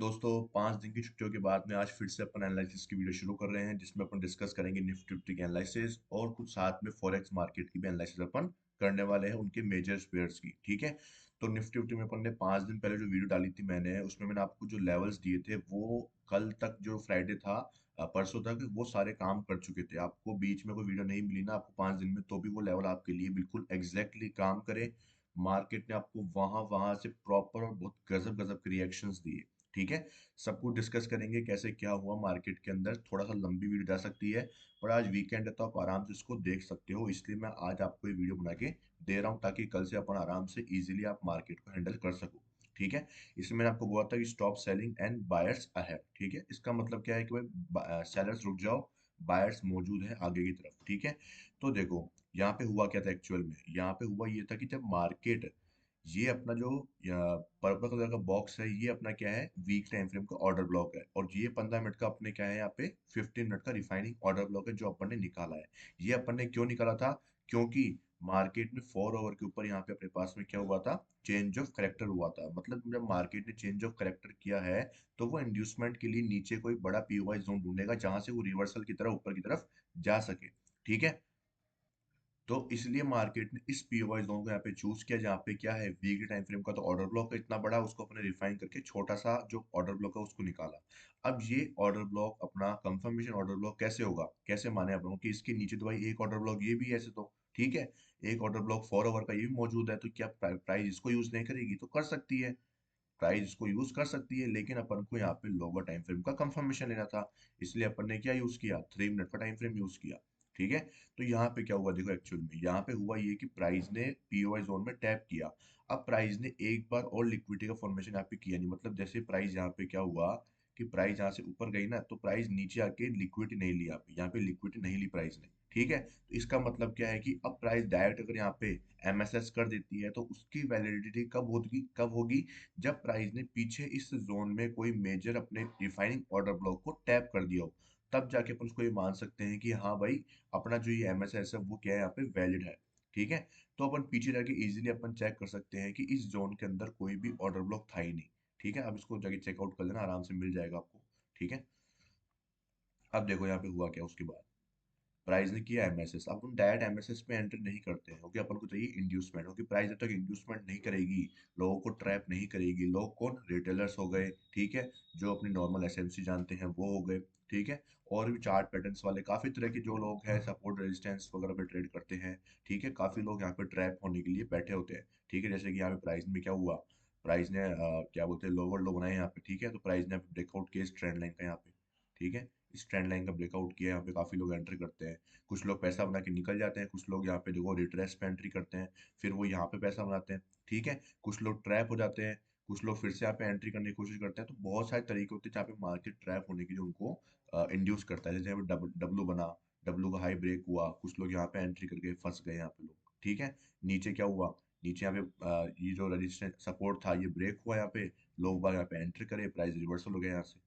दोस्तों 5 दिन की छुट्टियों के बाद में आज फिर से अपन एनालिसिस की वीडियो शुरू कर रहे हैं जिसमें अपन डिस्कस करेंगे निफ्टी फिफ्टी की एनालिसिस और कुछ साथ में फॉरेक्स मार्केट की भी एनालिसिस अपन करने वाले हैं उनके मेजर पेयर्स की। ठीक है। तो निफ्टी फिफ्टी में अपन ने 5 दिन पहले जो वीडियो डाली थी उसमें मैंने आपको जो लेवल्स दिए थे वो कल तक जो फ्राइडे था परसों तक वो सारे काम कर चुके थे। आपको बीच में कोई वीडियो नहीं मिली ना आपको 5 दिन में तो भी वो लेवल आपके लिए बिल्कुल एग्जैक्टली काम करे। मार्केट ने आपको वहां वहां से प्रॉपर और बहुत गजब गजब के रिएक्शंस दिए। ठीक है। सब कुछ डिस्कस करेंगे कैसे क्या हुआ मार्केट के अंदर। थोड़ा सा लंबी वीडियो जा सकती है पर आज वीकेंड है तो आप आराम से इसको देख सकते हो, इसलिए मैं आज आपको ये वीडियो बना के दे रहा हूँ ताकि कल से अपन आराम से इजीली आप मार्केट को हैंडल कर सको। ठीक है। इसमें मैंने आपको बोला था कि stop selling and buyers ahead. ठीक है, इसका मतलब क्या है कि भाई सेलर्स रुक जाओ, बायर्स मौजूद है आगे की तरफ। ठीक है। तो देखो यहाँ पे हुआ क्या था एक्चुअल में। यहाँ पे हुआ ये था कि जब मार्केट ये अपना जो पर्पल कलर का बॉक्स है ये अपना क्या है वीक टाइम फ्रेम का ऑर्डर ब्लॉक है और ये 15 मिनट का अपने क्या है यहाँ पे 15 मिनट का रिफाइनिंग ऑर्डर ब्लॉक है जो अपन ने निकाला है। ये अपन ने क्यों निकाला था? क्योंकि मार्केट में 4 ओवर के ऊपर यहाँ पे अपने पास में क्या हुआ था, चेंज ऑफ करेक्टर हुआ था। मतलब जब मार्केट ने चेंज ऑफ करेक्टर किया है तो वो इंड्यूसमेंट के लिए नीचे कोई बड़ा पीओवाई जोन ढूंढेगा जहां से वो रिवर्सल की तरह ऊपर की तरफ जा सके। ठीक है। तो इसलिए मार्केट ने इस पीओवाई जोन को यहाँ पे चूज किया जहाँ पे क्या है वीकली टाइम फ्रेम का तो ऑर्डर ब्लॉक इतना बड़ा, उसको अपने रिफाइन करके छोटा सा जो ऑर्डर ब्लॉक है उसको निकाला। अब ये ऑर्डर ब्लॉक अपना कंफर्मेशन ऑर्डर ब्लॉक कैसे होगा, कैसे माने अपन कि इसके नीचे तो भाई एक ऑर्डर ब्लॉक ये भी है ऐसे तो। ठीक है। एक ऑर्डर ब्लॉक 4 ओवर का ये भी मौजूद है तो क्या प्राइस इसको यूज नहीं करेगी? तो कर सकती है। प्राइस इसको यूज कर सकती है लेकिन अपन को यहाँ पे लोअर टाइम फ्रेम का कंफर्मेशन लेना था, इसलिए अपन ने क्या यूज किया, 3 मिनट का टाइम फ्रेम यूज किया। ठीक है। तो यहाँ पे क्या हुआ देखो, एक्चुअल में यहाँ पे हुआ ये कि प्राइस ने पीओआई जोन में टैप किया। अब प्राइस ने एक बार और लिक्विडिटी का फॉर्मेशन यहाँ पे किया नहीं, मतलब जैसे प्राइस यहाँ पे क्या हुआ कि प्राइस यहाँ से ऊपर गई ना तो प्राइस नीचे आके लिक्विडिटी नहीं ली, यहाँ पे लिक्विडिटी नहीं ली प्राइस ने। ठीक है। तो इसका मतलब क्या है कि अब प्राइस डायरेक्ट अगर यहाँ पे एमएसएस कर देती है तो उसकी वैलिडिटी कब होगी जब प्राइस ने पीछे इस जोन में कोई मेजर अपने रिफाइनिंग ऑर्डर ब्लॉक को टैप कर दिया हो। तब जाके अपन उसको ये मान सकते हैं कि हाँ भाई अपना जो ये एमएसएस है वो क्या है यहाँ पे वैलिड है। ठीक है। तो अपन पीछे जाके इजीली अपन चेक कर सकते हैं कि इस जोन के अंदर कोई भी ऑर्डर ब्लॉक था ही नहीं। ठीक है। अब इसको जाके चेकआउट कर लेना, आराम से मिल जाएगा आपको। ठीक है। अब देखो यहाँ पे हुआ क्या उसके बाद। प्राइस ने किया एमएसएस, अब हम डायरेक्ट एमएसएस पे एंटर नहीं करते हैं क्योंकि अपन को चाहिए इंड्यूसमेंट, क्योंकि प्राइस जब तक इंड्यूसमेंट नहीं करेगी लोगों को ट्रैप नहीं करेगी। लोग कौन? रिटेलर्स हो गए। ठीक है। जो अपनी नॉर्मल एसएमसी जानते हैं वो हो गए। ठीक है। और भी चार्ट पैटर्न्स वाले काफी तरह के जो लोग हैं सपोर्ट रेजिस्टेंस वगैरह पे ट्रेड करते हैं। ठीक है। काफी लोग यहाँ पे ट्रैप होने के लिए बैठे होते हैं। ठीक है। जैसे कि यहाँ पे प्राइस में क्या हुआ, प्राइस ने क्या बोलते हैं लोअर लो बनाए यहाँ पे। ठीक है। तो प्राइस ने ब्रेकआउट किया इस ट्रेंड लाइन का यहाँ पे। ठीक है। इस ट्रेंड लाइन का ब्रेकआउट किया, यहाँ पे काफी लोग एंट्री करते हैं। कुछ लोग पैसा बना के निकल जाते हैं, कुछ लोग यहाँ पे देखो रिट्रेस पे एंट्री करते हैं, फिर वो यहाँ पे पैसा बनाते हैं। ठीक है। कुछ लोग ट्रैप हो जाते हैं, कुछ लोग फिर से यहाँ पे एंट्री करने की कोशिश करते हैं। तो बहुत सारे तरीके होते हैं जहाँ पे मार्केट ट्रैप होने के लिए उनको इंड्यूस करता है। जैसे यहाँ पे डब्लू बना, डब्लू का हाई ब्रेक हुआ, कुछ लोग यहाँ पे एंट्री करके फंस गए यहाँ पे लोग। ठीक है। नीचे क्या हुआ, नीचे यहाँ पे ये जो रजिस्टेंस सपोर्ट था ये ब्रेक हुआ, यहाँ पे लोग बाग यहाँ पे एंट्री करे, प्राइस रिवर्सल हो गया यहाँ से।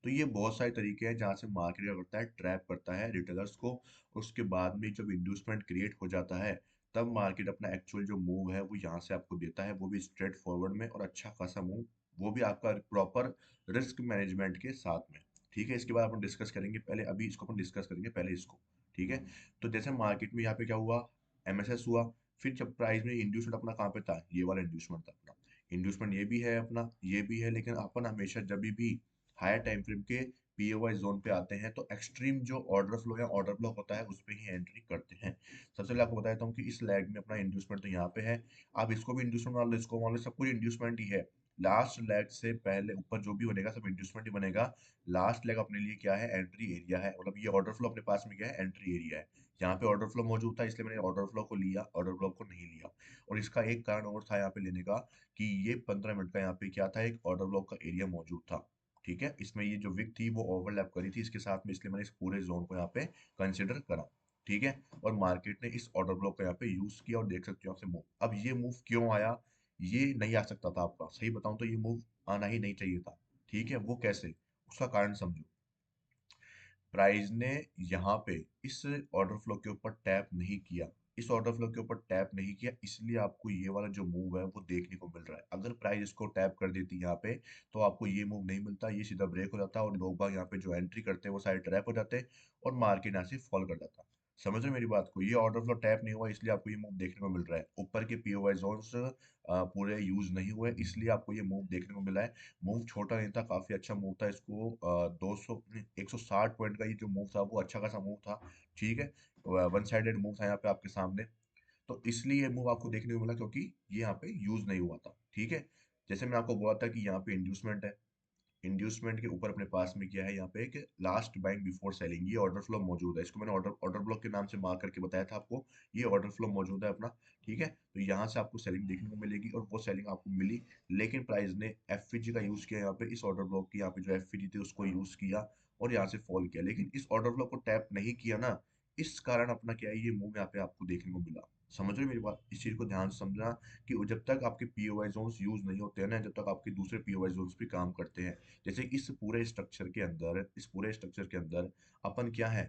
तो ये बहुत सारे तरीके हैं जहाँ से मार्केट क्या करता है, ट्रैप करता है रिटेलर्स को। उसके बाद में जब इंड्यूसमेंट क्रिएट हो जाता है तब मार्केट अपना एक्चुअल जो मूव है वो यहाँ से आपको देता है, वो भी स्ट्रेट फॉरवर्ड में और अच्छा खासा मूव, वो भी आपका प्रॉपर रिस्क मैनेजमेंट के साथ में। ठीक है। इसके बाद अपन डिस्कस करेंगे, पहले अभी इसको अपन डिस्कस करेंगे पहले इसको। ठीक है। तो जैसे मार्केट में यहाँ पे क्या हुआ, एमएसएस हुआ। फिर जब प्राइस में इंड्यूसमेंट अपना कहाँ पे था, ये वाला इंड्यूसमेंट था अपना। इंड्यूसमेंट ये भी है अपना, ये भी है, लेकिन अपन हमेशा जब भी हायर टाइम फ्रेम के पीओवाई जोन पे आते हैं तो एक्सट्रीम जो ऑर्डर फ्लो या ऑर्डर ब्लॉक होता है उस पे ही एंट्री करते हैं। सबसे पहले आपको बताता हूँ कि इस लैग में अपना इंड्यूसमेंट तो यहाँ पे है। आप इसको भी इंड्यूसमेंट मान लो, इसको मान लो, सब कुछ इंड्यूसमेंट ही है। लास्ट लेग से पहले ऊपर जो भी बनेगा सब इंड्यूसमेंट ही बनेगा। लास्ट लेग अपने लिए क्या है, एंट्री एरिया है। मतलब ये ऑर्डर फ्लो अपने पास में क्या है, एंट्री एरिया है। यहाँ पे ऑर्डर फ्लो मौजूद था इसलिए मैंने ऑर्डर फ्लो को लिया, ऑर्डर ब्लॉक को नहीं लिया। और इसका एक कारण और था यहाँ पे लेने का कि ये 15 मिनट का यहाँ पे क्या था, एक ऑर्डर ब्लॉक का एरिया मौजूद था। ठीक है। इसमें ये जो विक थी वो ओवरलैप करी थी इसके साथ में, इसलिए मैंने इस पूरे जोन को यहाँ पे कंसिडर करा। ठीक है। और मार्केट ने इस ऑर्डर ब्लॉक को यहाँ पे यूज किया और देख सकते हो आपसे मूव। अब ये मूव क्यों आया, ये नहीं आ सकता था आपका, सही बताऊं तो ये मूव आना ही नहीं चाहिए था। ठीक है। वो कैसे, उसका कारण समझो। प्राइस ने यहाँ पे इस ऑर्डर फ्लो के ऊपर टैप नहीं किया, इस ऑर्डर फ्लो के ऊपर टैप नहीं किया, इसलिए आपको ये वाला जो मूव है वो देखने को मिल रहा है। अगर प्राइस इसको टैप कर देती यहाँ पे, तो आपको ये मूव नहीं मिलता, ये सीधा ब्रेक हो जाता और लोग बाग यहाँ पे जो एंट्री करते हैं वो सारे ट्रैप हो जाते और मार्केट यहाँ से फॉल कर जाता। समझ रहे हो मेरी बात को? ये ऑर्डर फ्लो टैप नहीं हुआ, इसलिए आपको ये मूव देखने को मिल रहा है। ऊपर के पीओवाई जोन्स पूरे यूज नहीं हुए, इसलिए आपको ये मूव देखने को मिला है। मूव छोटा नहीं था, काफी अच्छा मूव था। इसको 200 160 पॉइंट का ये जो मूव था वो अच्छा खासा मूव था। ठीक है, वन साइडेड मूव था यहाँ पे आपके सामने। तो इसलिए ये मूव आपको देखने को मिला, क्योंकि ये यहाँ पे यूज नहीं हुआ था। ठीक है, जैसे मैं आपको बोला था कि यहाँ पे इंड्यूसमेंट है, इंड्यूसमेंट के ऊपर अपने पास में क्या है यहाँ पे कि लास्ट बाइंग बिफोर सेलिंग, ये ऑर्डर फ्लो मौजूद है। इसको मैंने ऑर्डर ऑर्डर ब्लॉक के नाम से मार्क करके बताया था आपको। ये ऑर्डर फ्लो मौजूद है अपना। ठीक है, तो यहाँ से आपको सेलिंग देखने को मिलेगी और वो सेलिंग आपको मिली, लेकिन प्राइस ने एफवीजी का यूज किया यहाँ पे। इस ऑर्डर ब्लॉक की यहाँ पे जो एफवीजी थी उसको यूज किया और यहाँ से फॉल किया, लेकिन इस ऑर्डर ब्लॉक को टैप नहीं किया ना, इस कारण अपना क्या है, ये मूव यहाँ पे आपको देखने को मिला। समझ रहे हो मेरी बात? इस चीज को ध्यान से समझना कि जब तक आपके पीओवाई जोन्स यूज नहीं होते हैं ना, जब तक आपके दूसरे पीओवाई जोन्स भी काम करते हैं। जैसे इस पूरे स्ट्रक्चर के अंदर अपन क्या है,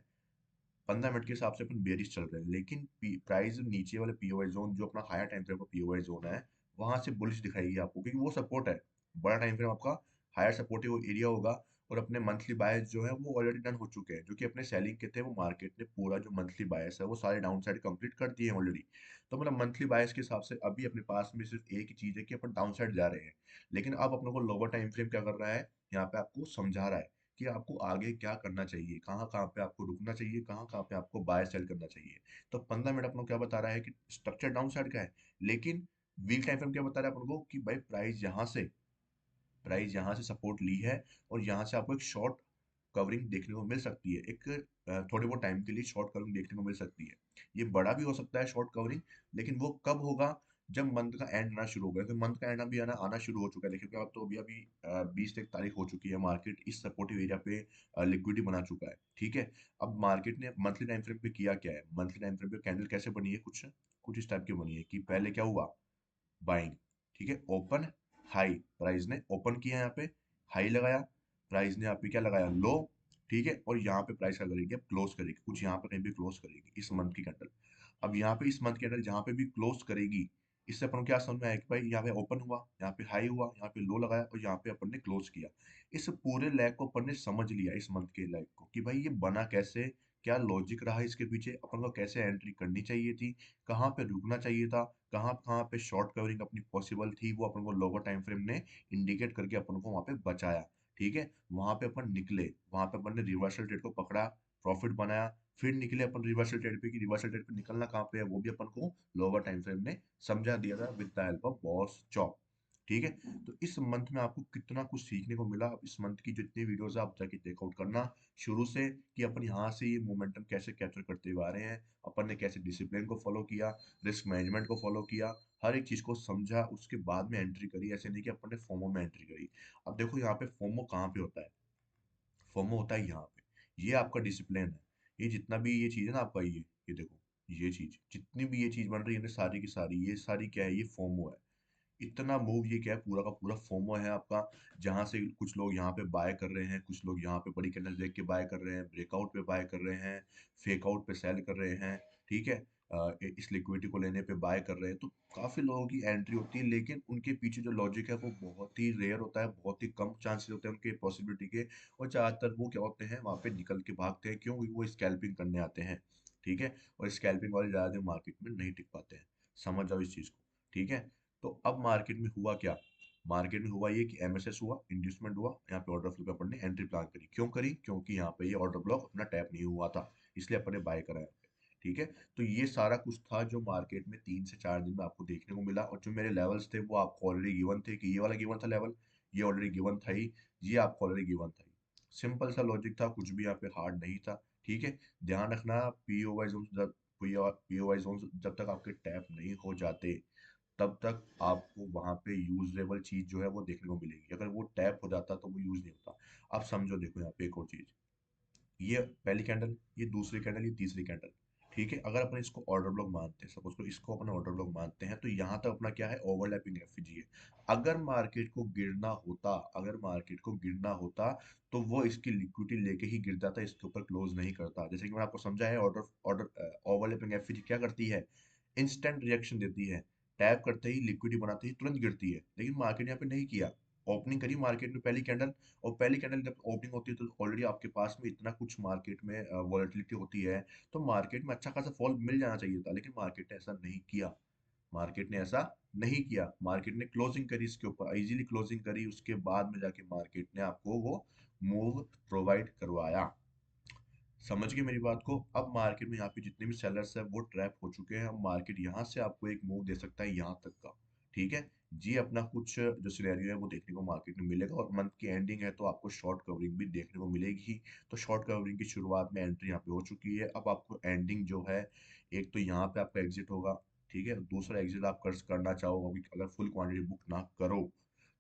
15 मिनट के हिसाब से अपन बेरिश चल रहे हैं, लेकिन प्राइस नीचे वाले पीओवाई जोन जो अपना हायर टाइम फ्रेम का पीओवाई जोन है, वहां से बुलिश दिखाएगी आपको, क्योंकि वो सपोर्ट है। बड़ा टाइम फ्रेम आपका हायर सपोर्टिव एरिया होगा। और अपने मंथली बायस जो है वो ऑलरेडी डन हो चुके हैं, जो कि अपने सेलिंग के थे। वो मार्केट ने पूरा जो मंथली बायस है वो सारे डाउन साइड कंप्लीट कर दिए हैं ऑलरेडी। तो मतलब मंथली बायस के हिसाब से अभी अपने पास में सिर्फ एक ही चीज है कि अपन डाउन साइड जा रहे हैं। लेकिन अब अपने को लोअर टाइम फ्रेम क्या कर रहा है, यहाँ पे आपको समझा रहा है कि आपको आगे क्या करना चाहिए, कहाँ कहाँ पे आपको रुकना चाहिए, कहाँ कहाँ पे आपको बाय सेल करना चाहिए। तो 15 मिनट अपन को क्या बता रहा है कि स्ट्रक्चर डाउन साइड का है, लेकिन वीक टाइम फ्रेम क्या बता रहा है अपन को कि भाई प्राइस यहाँ से सपोर्ट ली है और यहाँ से आपको एक शॉर्ट कवरिंग देखने को मिल सकती है। एक थोड़े बहुत टाइम के लिए शॉर्ट कवरिंग देखने को मिल सकती है। ये बड़ा भी हो सकता है शॉर्ट कवरिंग, लेकिन वो कब होगा, जब मंथ का एंड आना शुरू होगा। क्योंकि मंथ का एंड अभी आना आना शुरू हो चुका है। देखिए अब तो अभी अभी 20 तारीख हो चुकी है, मार्केट इस सपोर्टिव एरिया पे लिक्विडिटी बना चुका है। ठीक है, अब मार्केट ने मंथली टाइम फ्रेम पे किया क्या है, मंथली टाइम फ्रेम पे कैंडल कैसे बनी है, कुछ कुछ इस टाइप की बनी है कि पहले क्या हुआ, बाइंग। ठीक है, ओपन हाई, प्राइस ने ओपन किया यहाँ पे, हाई लगाया, प्राइस ने यहाँ पे क्या लगाया, लो। ठीक है, और यहाँ पे प्राइस क्या करेगी, अब क्लोज करेगी कुछ यहाँ पे कहीं भी क्लोज करेगी इस मंथ की कैंडल। अब यहाँ पे इस मंथ की कैंडल जहाँ पे भी क्लोज करेगी, इससे अपन को क्या समझ में आया कि भाई यहाँ पे ओपन हुआ, यहाँ पे हाई हुआ, यहाँ पे लो लगाया और यहाँ पे अपन ने क्लोज किया। इस पूरे लैग को अपन ने समझ लिया, इस मंथ के लैग को, कि भाई ये बना कैसे, क्या लॉजिक रहा इसके पीछे, अपन को कैसे एंट्री करनी चाहिए थी, कहाँ पे रुकना चाहिए था, कहाँ कहाँ पे शॉर्ट कवरिंग अपनी पॉसिबल थी, वो अपन को लोअर टाइम फ्रेम ने इंडिकेट करके अपन को वहां पे बचाया। ठीक है, वहां पे अपन निकले, वहां पे अपन ने रिवर्सल ट्रेड को पकड़ा, प्रॉफिट बनाया। फिर निकले अपन रिवर्सल ट्रेड पे, कि रिवर्सल ट्रेड पे निकलना कहाँ पे है वो भी अपन को लोअर टाइम फ्रेम ने समझा दिया था with the help of boss chop. ठीक है, तो इस मंथ में आपको कितना कुछ सीखने को मिला। अब इस मंथ की जितनी वीडियोस आप जाके चेकआउट करना शुरू से, कि अपन यहाँ से ये मोमेंटम कैसे कैप्चर करते हुए आ रहे हैं, अपन ने कैसे डिसिप्लिन को फॉलो किया, रिस्क मैनेजमेंट को फॉलो किया, हर एक चीज को समझा, उसके बाद में एंट्री करी। ऐसे नहीं कि अपन ने फोमो में एंट्री करी। अब देखो यहाँ पे फोमो कहाँ पे होता है, फोमो होता है यहाँ पे। ये आपका डिसिप्लिन है। ये जितना भी ये चीज है ना आपका, ये देखो, ये चीज जितनी भी ये चीज बन रही है ना, सारी की सारी, ये सारी क्या है, ये फोमो है। इतना मूव ये क्या है, पूरा का पूरा फोमो है आपका। जहां से कुछ लोग यहाँ पे बाय कर रहे हैं, कुछ लोग यहाँ पे बड़ी कैंडल देख के बाय कर रहे हैं, ब्रेकआउट पे बाय कर रहे हैं, फेक आउट पे सेल कर रहे हैं। ठीक है, इस लिक्विडिटी को लेने पे बाय कर रहे हैं। तो काफी लोगों की एंट्री होती है, लेकिन उनके पीछे जो लॉजिक है वो बहुत ही रेयर होता है, बहुत ही कम चांसेस होते हैं उनके पॉसिबिलिटी के। और ज्यादातर वो क्या होते हैं, वहां पे निकल के भागते हैं। क्यों? क्योंकि वो स्कैल्पिंग करने आते हैं। ठीक है, और स्कैल्पिंग वाले ज्यादा दिन मार्केट में नहीं टिक पाते हैं। समझ जाओ इस चीज को। ठीक है, तो अब मार्केट में हुआ क्या, मार्केट में हुआ ये कि एमएसएस हुआ, इंड्यूसमेंट हुआ, यहाँ पे ऑर्डर फ्लो पे अपन ने एंट्री प्लान करी। क्यों करी? क्योंकि यहाँ पे ये ऑर्डर ब्लॉक अपना टैप नहीं हुआ था, इसलिए अपन ने बाय करा यहाँ पे। ठीक है, तो ये सारा कुछ था जो मार्केट में 3 से 4 दिन में आपको देखने को मिला। और जो मेरे लेवल्स थे वो आपको ऑलरेडी गिवन थे, कि ये वाला गिवन था लेवल, ये ऑलरेडी गिवन था ही, ये आपको ऑलरेडी गिवन था ही। सिंपल सा लॉजिक था, कुछ भी यहाँ पे हार्ड नहीं था। ठीक है, ध्यान रखना, पीओवाई जोन जब पीओवाई जोन जब तक आपके टैप नहीं हो जाते, तब तक आपको वहां पे यूजेबल चीज जो है वो देखने को मिलेगी। अगर वो टैप हो जाता तो वो यूज नहीं होता। अब समझो, देखो यहाँ पे एक और चीज, ये पहली कैंडल, ये दूसरी कैंडल, ये तीसरी कैंडल। ठीक है, अगर अपन इसको ऑर्डर ब्लॉक मानते हैं, सपोज को इसको अपन ऑर्डर ब्लॉक मानते हैं, तो यहाँ तक अपना क्या है, ओवरलैपिंग एफईजी है। अगर मार्केट को गिरना होता, अगर मार्केट को गिरना होता, तो वो इसकी लिक्विडिटी लेके ही गिर जाता, इसके ऊपर क्लोज नहीं करता। जैसे कि मैंने आपको समझा है, ऑर्डर ऑर्डर ओवरलैपिंग एफईजी क्या करती है, इंस्टेंट रिएक्शन देती है, टैप करते ही लिक्विडिटी बनाते ही तुरंत गिरती है। लेकिन मार्केट यहाँ पे नहीं किया, ओपनिंग करी मार्केट में पहली कैंडल, और पहली कैंडल जब ओपनिंग होती है तो ऑलरेडी आपके पास में इतना कुछ मार्केट में वॉलेटिलिटी होती है, तो मार्केट में अच्छा खासा फॉल मिल जाना चाहिए था, लेकिन मार्केट ने ऐसा नहीं किया। मार्केट ने ऐसा नहीं किया, मार्केट ने क्लोजिंग करी, इसके ऊपर इजीली क्लोजिंग करी, उसके बाद में जाके मार्केट ने आपको वो मूव प्रोवाइड करवाया। समझ गए मेरी बात को। अब मार्केट में यहाँ पे जितने भी सेलर्स हैं वो ट्रैप हो चुके हैं, अब मार्केट यहाँ से आपको एक मूव दे सकता है यहाँ तक का। ठीक है जी, अपना कुछ जो सिनेरियो है वो देखने को मार्केट में मिलेगा, और मंथ की एंडिंग है तो आपको शॉर्ट कवरिंग भी देखने को मिलेगी ही। तो शॉर्ट कवरिंग की शुरुआत में एंट्री यहाँ पे हो चुकी है, अब आपको एंडिंग जो है, एक तो यहाँ पे आपका एग्जिट होगा, ठीक है, दूसरा एग्जिट आप करना चाहो, अभी अगर फुल क्वांटिटी बुक ना करो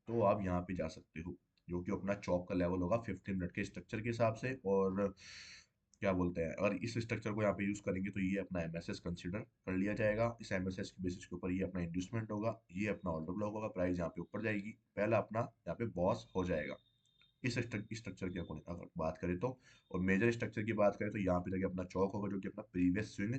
तो आप यहाँ पे जा सकते हो, जो कि अपना चौक का लेवल होगा 15 मिनट के स्ट्रक्चर के हिसाब से। और क्या बोलते हैं, अगर इस स्ट्रक्चर को यहाँ पे यूज करेंगे तो ये अपना एमएसएस कंसिडर कर लिया जाएगा, इस एमएसएस के बेसिस के ऊपर ये अपना इंड्यूसमेंट होगा, ये अपना ऑर्डर ब्लॉक होगा, प्राइस यहाँ पे ऊपर जाएगी, पहला अपना यहाँ पे बॉस हो जाएगा। इस स्ट्रक्चर की अगर बात करें तो, और मेजर स्ट्रक्चर की बात करें तो यहाँ पे जाके अपना चौक होगा, जो कि अपना प्रीवियस स्विंग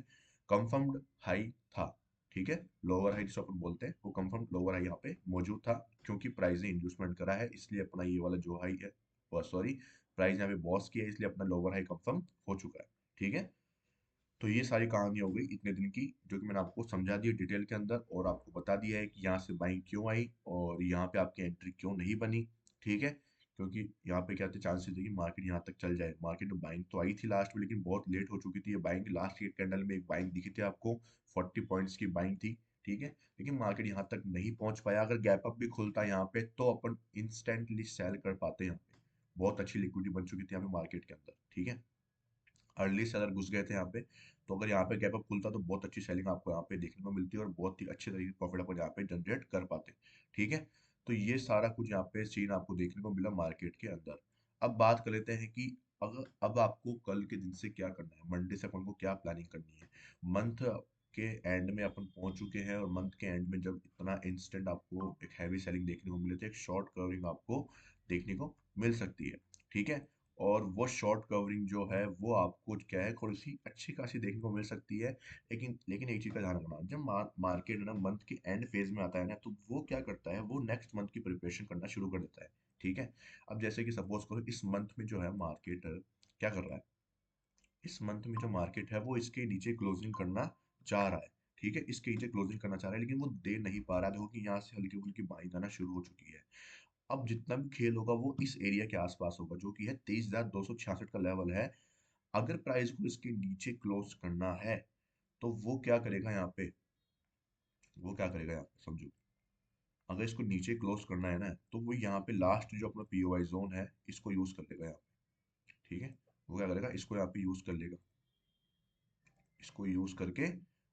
कंफर्म्ड हाई था। ठीक है, लोअर हाई जिसको अपन बोलते हैं, वो कंफर्म लोअर हाई यहाँ पे मौजूद था, क्योंकि प्राइस ने इंड्यूसमेंट करा है, इसलिए अपना ये वाला जो हाई है, सॉरी, प्राइस यहाँ पे बॉस किया है, इसलिए अपना लोअर हाई कंफर्म हो चुका है। ठीक है, तो ये सारी कहानी हो गई इतने दिन की, जो कि मैंने आपको समझा दी डिटेल के अंदर, और आपको बता दिया है कि यहाँ से बाइंग क्यों आई और यहाँ पे आपकी एंट्री क्यों नहीं बनी। ठीक है, क्योंकि यहाँ पे क्या थे चांसेस थे कि मार्केट यहाँ तक चल जाए, मार्केट में बाइंग तो आई थी लास्ट में, लेकिन बहुत लेट हो चुकी थी ये बाइंग। लास्ट एक कैंडल में एक बाइंग दिखी थी आपको, 40 पॉइंट्स की बाइंग थी। ठीक है, लेकिन मार्केट यहाँ तक नहीं पहुंच पाया, अगर गैप अप भी खुलता यहाँ पे तो अपन इंस्टेंटली सेल कर पाते हैं यहाँ पे, बहुत अच्छी लिक्विडिटी बन चुकी थी यहाँ पे मार्केट के अंदर। ठीक है, अर्ली सेलर घुस गए थे यहाँ पे, तो अगर यहाँ पे गैप अप खुलता तो बहुत अच्छी सेलिंग आपको यहाँ पे देखने को मिलती है, और बहुत ही अच्छे तरीके से प्रॉफिट अपन यहाँ पे जनरेट कर पाते। ठीक है, तो ये सारा कुछ यहाँ पे सीन आपको देखने को मिला मार्केट के अंदर। अब बात कर लेते हैं कि अगर अब आपको कल के दिन से क्या करना है, मंडे से अपन को क्या प्लानिंग करनी है। मंथ के एंड में अपन पहुंच चुके हैं, और मंथ के एंड में जब इतना इंस्टेंट आपको एक हैवी सेलिंग देखने को मिले तो एक शॉर्ट कवरिंग आपको देखने को मिल सकती है। ठीक है, और वो शॉर्ट कवरिंग जो है वो आपको क्या है, थोड़ी सी अच्छी खासी देखने को मिल सकती है। लेकिन लेकिन एक चीज का ध्यान रखना, जब मार्केट ना मंथ के एंड फेज में आता है ना, तो वो क्या करता है, वो नेक्स्ट मंथ की प्रिपरेशन करना शुरू कर देता है। ठीक है, अब जैसे कि सपोज करो इस मंथ में जो है मार्केट क्या कर रहा है, इस मंथ में जो मार्केट है वो इसके नीचे क्लोजिंग करना चाह रहा है। ठीक है, इसके नीचे क्लोजिंग करना चाह रहा है, लेकिन वो दे नहीं पा रहा है, देखो कि यहाँ से हल्की फुल्की बाइंग आना शुरू हो चुकी है। अब जितना भी खेल होगा वो इस एरिया के आसपास होगा, जो कि है 23,266 का लेवल है। अगर प्राइस को इसके नीचे क्लोज करना है तो वो क्या करेगा यहाँ पे, वो क्या करेगा यहाँ पे समझो, अगर इसको नीचे क्लोज करना है ना, तो वो यहाँ पे लास्ट जो अपना पीओआई जोन है इसको यूज कर लेगा यहाँ पे। ठीक है, वो क्या करेगा, इसको यहाँ पे यूज कर लेगा, इसको यूज करके,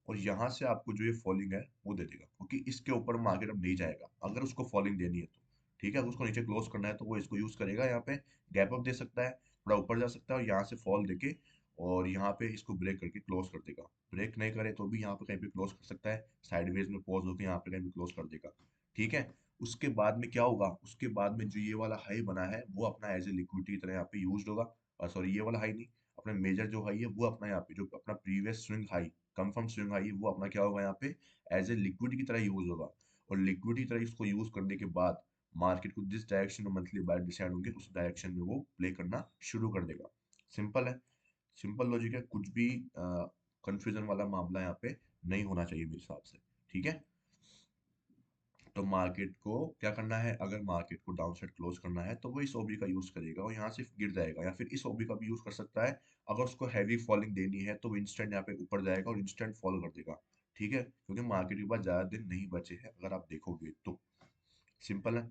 और यहाँ से आपको जो ये फॉलिंग है वो दे देगा, क्योंकि इसके ऊपर मार्केट अब नहीं जाएगा अगर उसको फॉलिंग देनी है तो। ठीक है, अगर उसको नीचे क्लोज करना है तो वो इसको यूज करेगा, यहाँ पे गैप अप दे सकता है, थोड़ा ऊपर जा सकता है, और यहाँ से फॉल देके और यहाँ पे इसको ब्रेक करके क्लोज कर देगा। ब्रेक नहीं करे तो भी यहाँ पे कहीं पे क्लोज कर सकता है, साइडवेज में पॉज होकर यहाँ पे कहीं भी क्लोज कर देगा। ठीक है, उसके बाद में क्या होगा, उसके बाद में जो ये वाला हाई बना है वो अपना एज ए लिक्विडिटी की तरह यहाँ पे यूज होगा, और सॉरी ये वाला हाई नहीं, अपना मेजर जो हाई है वो अपना यहाँ पे जो अपना previous swing high, confirm swing high, वो अपना क्या होगा यहाँ पे एज ए लिक्विड की तरह यूज होगा। और लिक्विड की तरह इसको यूज करने के बाद मार्केट को जिस डायरेक्शन में मंथली बायर डिसाइड होंगे उस डायरेक्शन में वो प्ले करना शुरू कर देगा। सिंपल है, सिंपल लॉजिक है, कुछ भी कंफ्यूजन वाला मामला यहाँ पे नहीं होना चाहिए मेरे हिसाब से। ठीक है, तो मार्केट को क्या करना है, अगर मार्केट को डाउन साइड क्लोज करना है तो वो इस ओबी का यूज करेगा और यहाँ से गिर जाएगा, या फिर इस ओबी का भी यूज कर सकता है। अगर उसको हैवी फॉलिंग देनी है तो वो इंस्टेंट यहाँ पे ऊपर जाएगा और इंस्टेंट फॉल कर देगा। ठीक है, क्योंकि मार्केट के पास ज्यादा दिन नहीं बचे हैं अगर आप देखोगे तो। सिंपल है,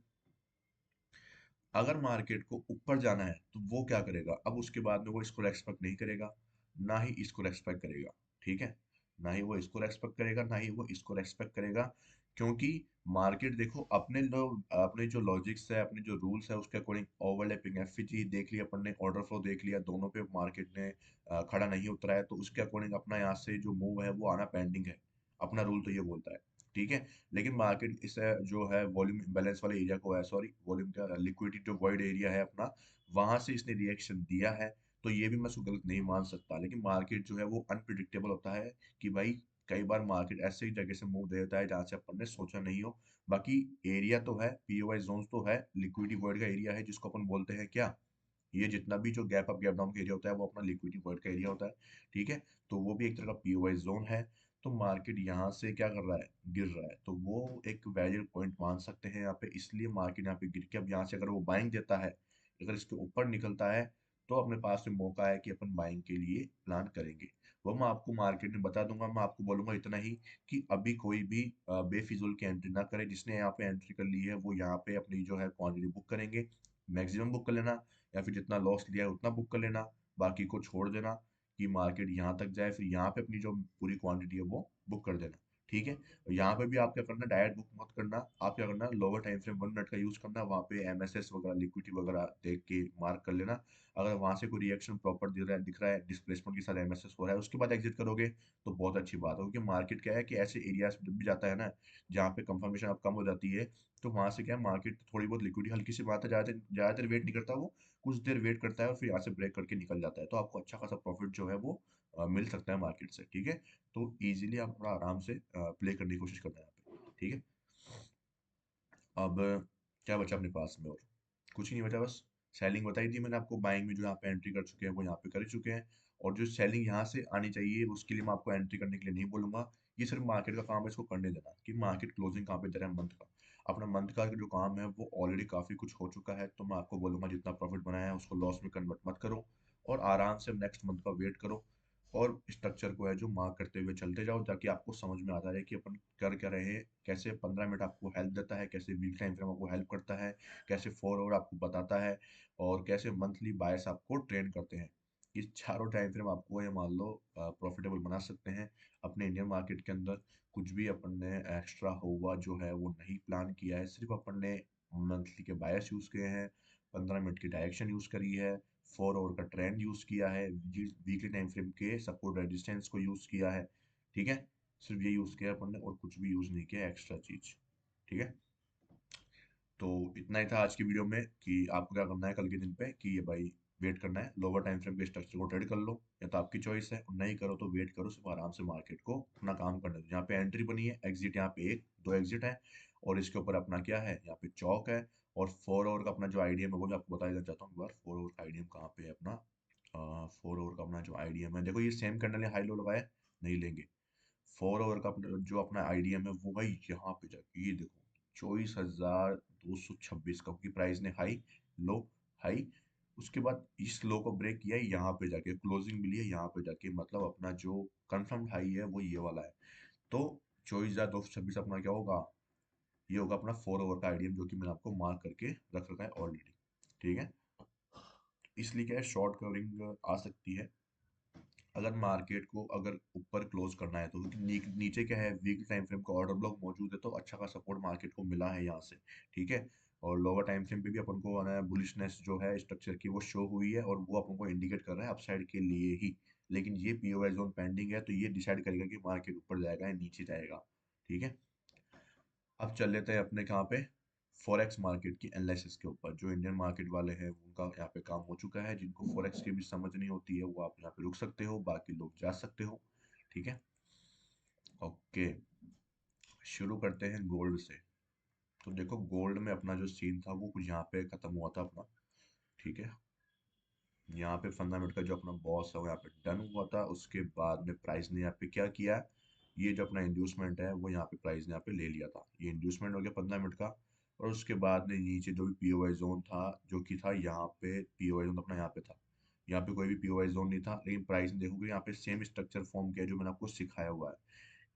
अगर मार्केट को ऊपर जाना है तो वो क्या करेगा, अब उसके बाद में वो इसको रेस्पेक्ट नहीं करेगा, ना ही इसको रेस्पेक्ट करेगा। ठीक है, ना ही वो इसको रेस्पेक्ट करेगा, ना ही वो इसको रेस्पेक्ट करेगा। क्योंकि मार्केट देखो अपने लोग, अपने जो लॉजिक्स है, अपने जो रूल्स है उसके अकॉर्डिंग ओवरलैपिंग एफईजी देख लिया अपन ने, ऑर्डर फ्लो देख लिया, दोनों पे मार्केट ने खड़ा नहीं उतरा है, तो उसके अकॉर्डिंग अपना यहाँ से जो मूव है वो आना पेंडिंग है। अपना रूल तो ये बोलता है, ठीक है। लेकिन मार्केट इस जो है वॉल्यूम बैलेंस वाले एरिया को है, सॉरी वॉल्यूम का लिक्विडिटी जो वॉइड एरिया है अपना, वहां से इसने रिएक्शन दिया है। तो ये भी मैं उसको गलत नहीं मान सकता। लेकिन मार्केट जो है वो अनप्रिडिक्टेबल होता है कि भाई कई बार मार्केट ऐसे ही जगह से मूव दे देता है जहां से अपन ने सोचा नहीं हो। बाकी एरिया तो है, पीओवाई जोन्स तो है, लिक्विडिटी वॉइड का एरिया है जिसको अपन बोलते हैं क्या, ये जितना भी जो गैप अप गैप डाउन का एरिया होता है वो अपना लिक्विडिटी वॉइड का एरिया होता है, ठीक है। तो वो भी एक तरह का पीओवाई जोन है। तो मार्केट यहाँ से क्या कर रहा है, गिर रहा है, तो वो एक वैलिड पॉइंट मान सकते हैं यहाँ पे। इसलिए मार्केट यहाँ पे गिर के अब यहाँ से अगर वो बाइंग देता है, अगर इसके ऊपर निकलता है, तो अपने पास में मौका है कि अपन बाइंग के लिए प्लान करेंगे। वो मैं आपको मार्केट में बता दूंगा। मैं आपको बोलूंगा इतना ही कि अभी कोई भी बेफिजुल की एंट्री ना करे। जिसने यहाँ पे एंट्री कर ली है वो यहाँ पे अपनी जो है क्वांटिटी बुक करेंगे, मैक्सिमम बुक कर लेना, या फिर जितना लॉस लिया है उतना बुक कर लेना, बाकी को छोड़ देना कि मार्केट यहाँ तक जाए, फिर यहाँ पे अपनी जो पूरी क्वांटिटी है वो बुक कर देना, ठीक है। और यहाँ पे भी आप क्या करना, डायरेक्ट बुक मत करना। आप क्या करना, लोअर टाइम फ्रेम 1 मिनट का यूज करना, वहाँ पे एमएसएस वगैरह लिक्विडिटी वगैरह देख के मार्क कर लेना। अगर वहां से कोई रिएक्शन प्रॉपर दिख रहा है डिस्प्लेसमेंट के साथ एमएसएस हो रहा है, उसके बाद एग्जिट करोगे तो बहुत अच्छी बात है। क्योंकि मार्केट क्या है कि ऐसे एरियाज जब भी जाता है ना, जहाँ पे कंफर्मेशन अब कम हो जाती है, तो वहां से क्या है, मार्केट थोड़ी बहुत लिक्विडिटी, हल्की सी बात है, ज्यादातर वेट नहीं करता वो, कुछ देर वेट करता है और फिर यहाँ से ब्रेक करके निकल जाता है। तो आपको अच्छा खासा प्रॉफिट जो है वो मिल सकता है मार्केट से, ठीक है। तो इजीली आप थोड़ा आराम से प्ले करने की कोशिश करना है यहाँ पे, ठीक है। अब क्या बचा अपने पास में, और कुछ ही नहीं बचा, बस सेलिंग बताई थी मैंने आपको। बाइंग में जो यहाँ पे एंट्री कर चुके हैं वो यहाँ पे कर ही चुके हैं। और जो सेलिंग यहाँ से आनी चाहिए उसके लिए मैं आपको एंट्री करने के लिए नहीं बोलूंगा। ये सिर्फ मार्केट का काम है इसको करने देना, कि मार्केट क्लोजिंग कहाँ पे दे रहा है मंथ का। अपना मंथ का जो काम है वो ऑलरेडी काफी कुछ हो चुका है, तो मैं आपको बोलूंगा जितना प्रॉफिट बनाया है उसको लॉस में कन्वर्ट मत करो, और आराम से नेक्स्ट मंथ का वेट करो। और स्ट्रक्चर को है जो मार्क करते हुए चलते जाओ, ताकि आपको समझ में आता रहे कि अपन कर क्या रहे हैं। कैसे 15 मिनट आपको हेल्प देता है, कैसे वीक टाइम फ्रेम आपको हेल्प करता है, कैसे 4 आवर आपको बताता है, और कैसे मंथली बायस आपको ट्रेन करते हैं। ये चारों टाइम फ्रेम आपको ये मान लो प्रॉफिटेबल बना सकते हैं अपने इंडियन मार्केट के अंदर। कुछ भी अपन ने एक्स्ट्रा हुआ जो है वो नहीं प्लान किया है, सिर्फ अपन ने मंथली के बायस यूज किए हैं, 15 मिनट की डायरेक्शन यूज करी है, 4 आवर का ट्रेंड यूज किया है, वीकली टाइम फ्रेम के सपोर्ट रेजिस्टेंस को यूज किया है, ठीक है। सिर्फ ये यूज किया अपन ने, और कुछ भी यूज नहीं किया एक्स्ट्रा चीज, ठीक है। तो इतना ही था आज की वीडियो में, कि आपको क्या करना है कल के दिन पे, कि ये भाई वेट करना है, लोअर टाइम फ्रेम के स्ट्रक्चर को ट्रेड कर लो, या तो आपकी चॉइस है, और नहीं करो तो वेट करो, सिर्फ आराम से मार्केट को अपना काम करने दो। यहाँ पे एंट्री बनी है, एग्जिट यहाँ पे एक दो एग्जिट है, और इसके ऊपर अपना क्या है, यहाँ पे चौक है। और 4 आवर का अपना जो आईडीएम है वो भी आपको बता देना चाहता हूँ एक बार। 4 आवर का आईडीएम कहाँ पे है अपना, 4 आवर का अपना जो आईडीएम है, देखो ये सेम कैंडल ने हाई लो लगाया, नहीं लेंगे। 4 आवर का जो अपना आईडीएम है वो भाई यहाँ पे जाके ये देखो, 24,226 का, क्योंकि प्राइस ने हाई लो हाई, उसके बाद इस लो को ब्रेक किया है, यहाँ पे जाके क्लोजिंग मिली है यहाँ पे जाके, मतलब अपना जो कंफर्म हाई है वो ये वाला है। तो 24,226 अपना क्या होगा, ये होगा अपना 4 आवर का आईडीएम, जो कि मैंने आपको मार्क करके रख रखा है ऑलरेडी, ठीक है। इसलिए क्या है, शॉर्ट कवरिंग आ सकती है अगर मार्केट को अगर ऊपर क्लोज करना है तो, क्योंकि नीचे क्या है, वीक टाइम फ्रेम का ऑर्डर ब्लॉक मौजूद है, तो अच्छा खासा सपोर्ट मार्केट को मिला है यहाँ से, ठीक है। और लोअर टाइम फ्रेम पे भी अपन को बुलिशनेस जो है स्ट्रक्चर की वो शो हुई है, और वो अपन को इंडिकेट कर रहा है अपसाइड के लिए ही। लेकिन ये पीओआई जोन पेंडिंग है, तो ये डिसाइड करेगा कि मार्केट ऊपर जाएगा या नीचे जाएगा, ठीक है। अब चल लेते हैं अपने कहाँ पे, फॉरेक्स मार्केट की एनालिसिस के ऊपर। जो इंडियन मार्केट वाले हैं उनका यहाँ पे काम हो चुका है, जिनको फॉरेक्स की भी समझ नहीं होती है वो आप यहाँ पे रुक सकते हो, बाकी लोग जा सकते हो, ठीक है। ओके, शुरू करते हैं गोल्ड से। तो देखो गोल्ड में अपना जो सीन था वो कुछ यहाँ पे खत्म हुआ था अपना, ठीक है। यहाँ पे फंडामेंट का जो अपना बॉस है वो यहाँ पे डन हुआ था, उसके बाद में प्राइस ने यहाँ पे क्या किया, ये जो अपना इंड्यूसमेंट है वो यहाँ पे प्राइस ने यहाँ पे ले लिया था, ये इंड्यूसमेंट हो गया 15 मिनट का। और उसके बाद में नीचे जो भी पीओआई जोन था, जो कि था यहाँ पे पीओआई जोन अपना यहाँ पे था, यहाँ पे कोई भी पीओआई जोन नहीं था। लेकिन प्राइस ने देखोगे यहाँ पे सेम स्ट्रक्चर फॉर्म किया जो मैंने आपको सिखाया हुआ है,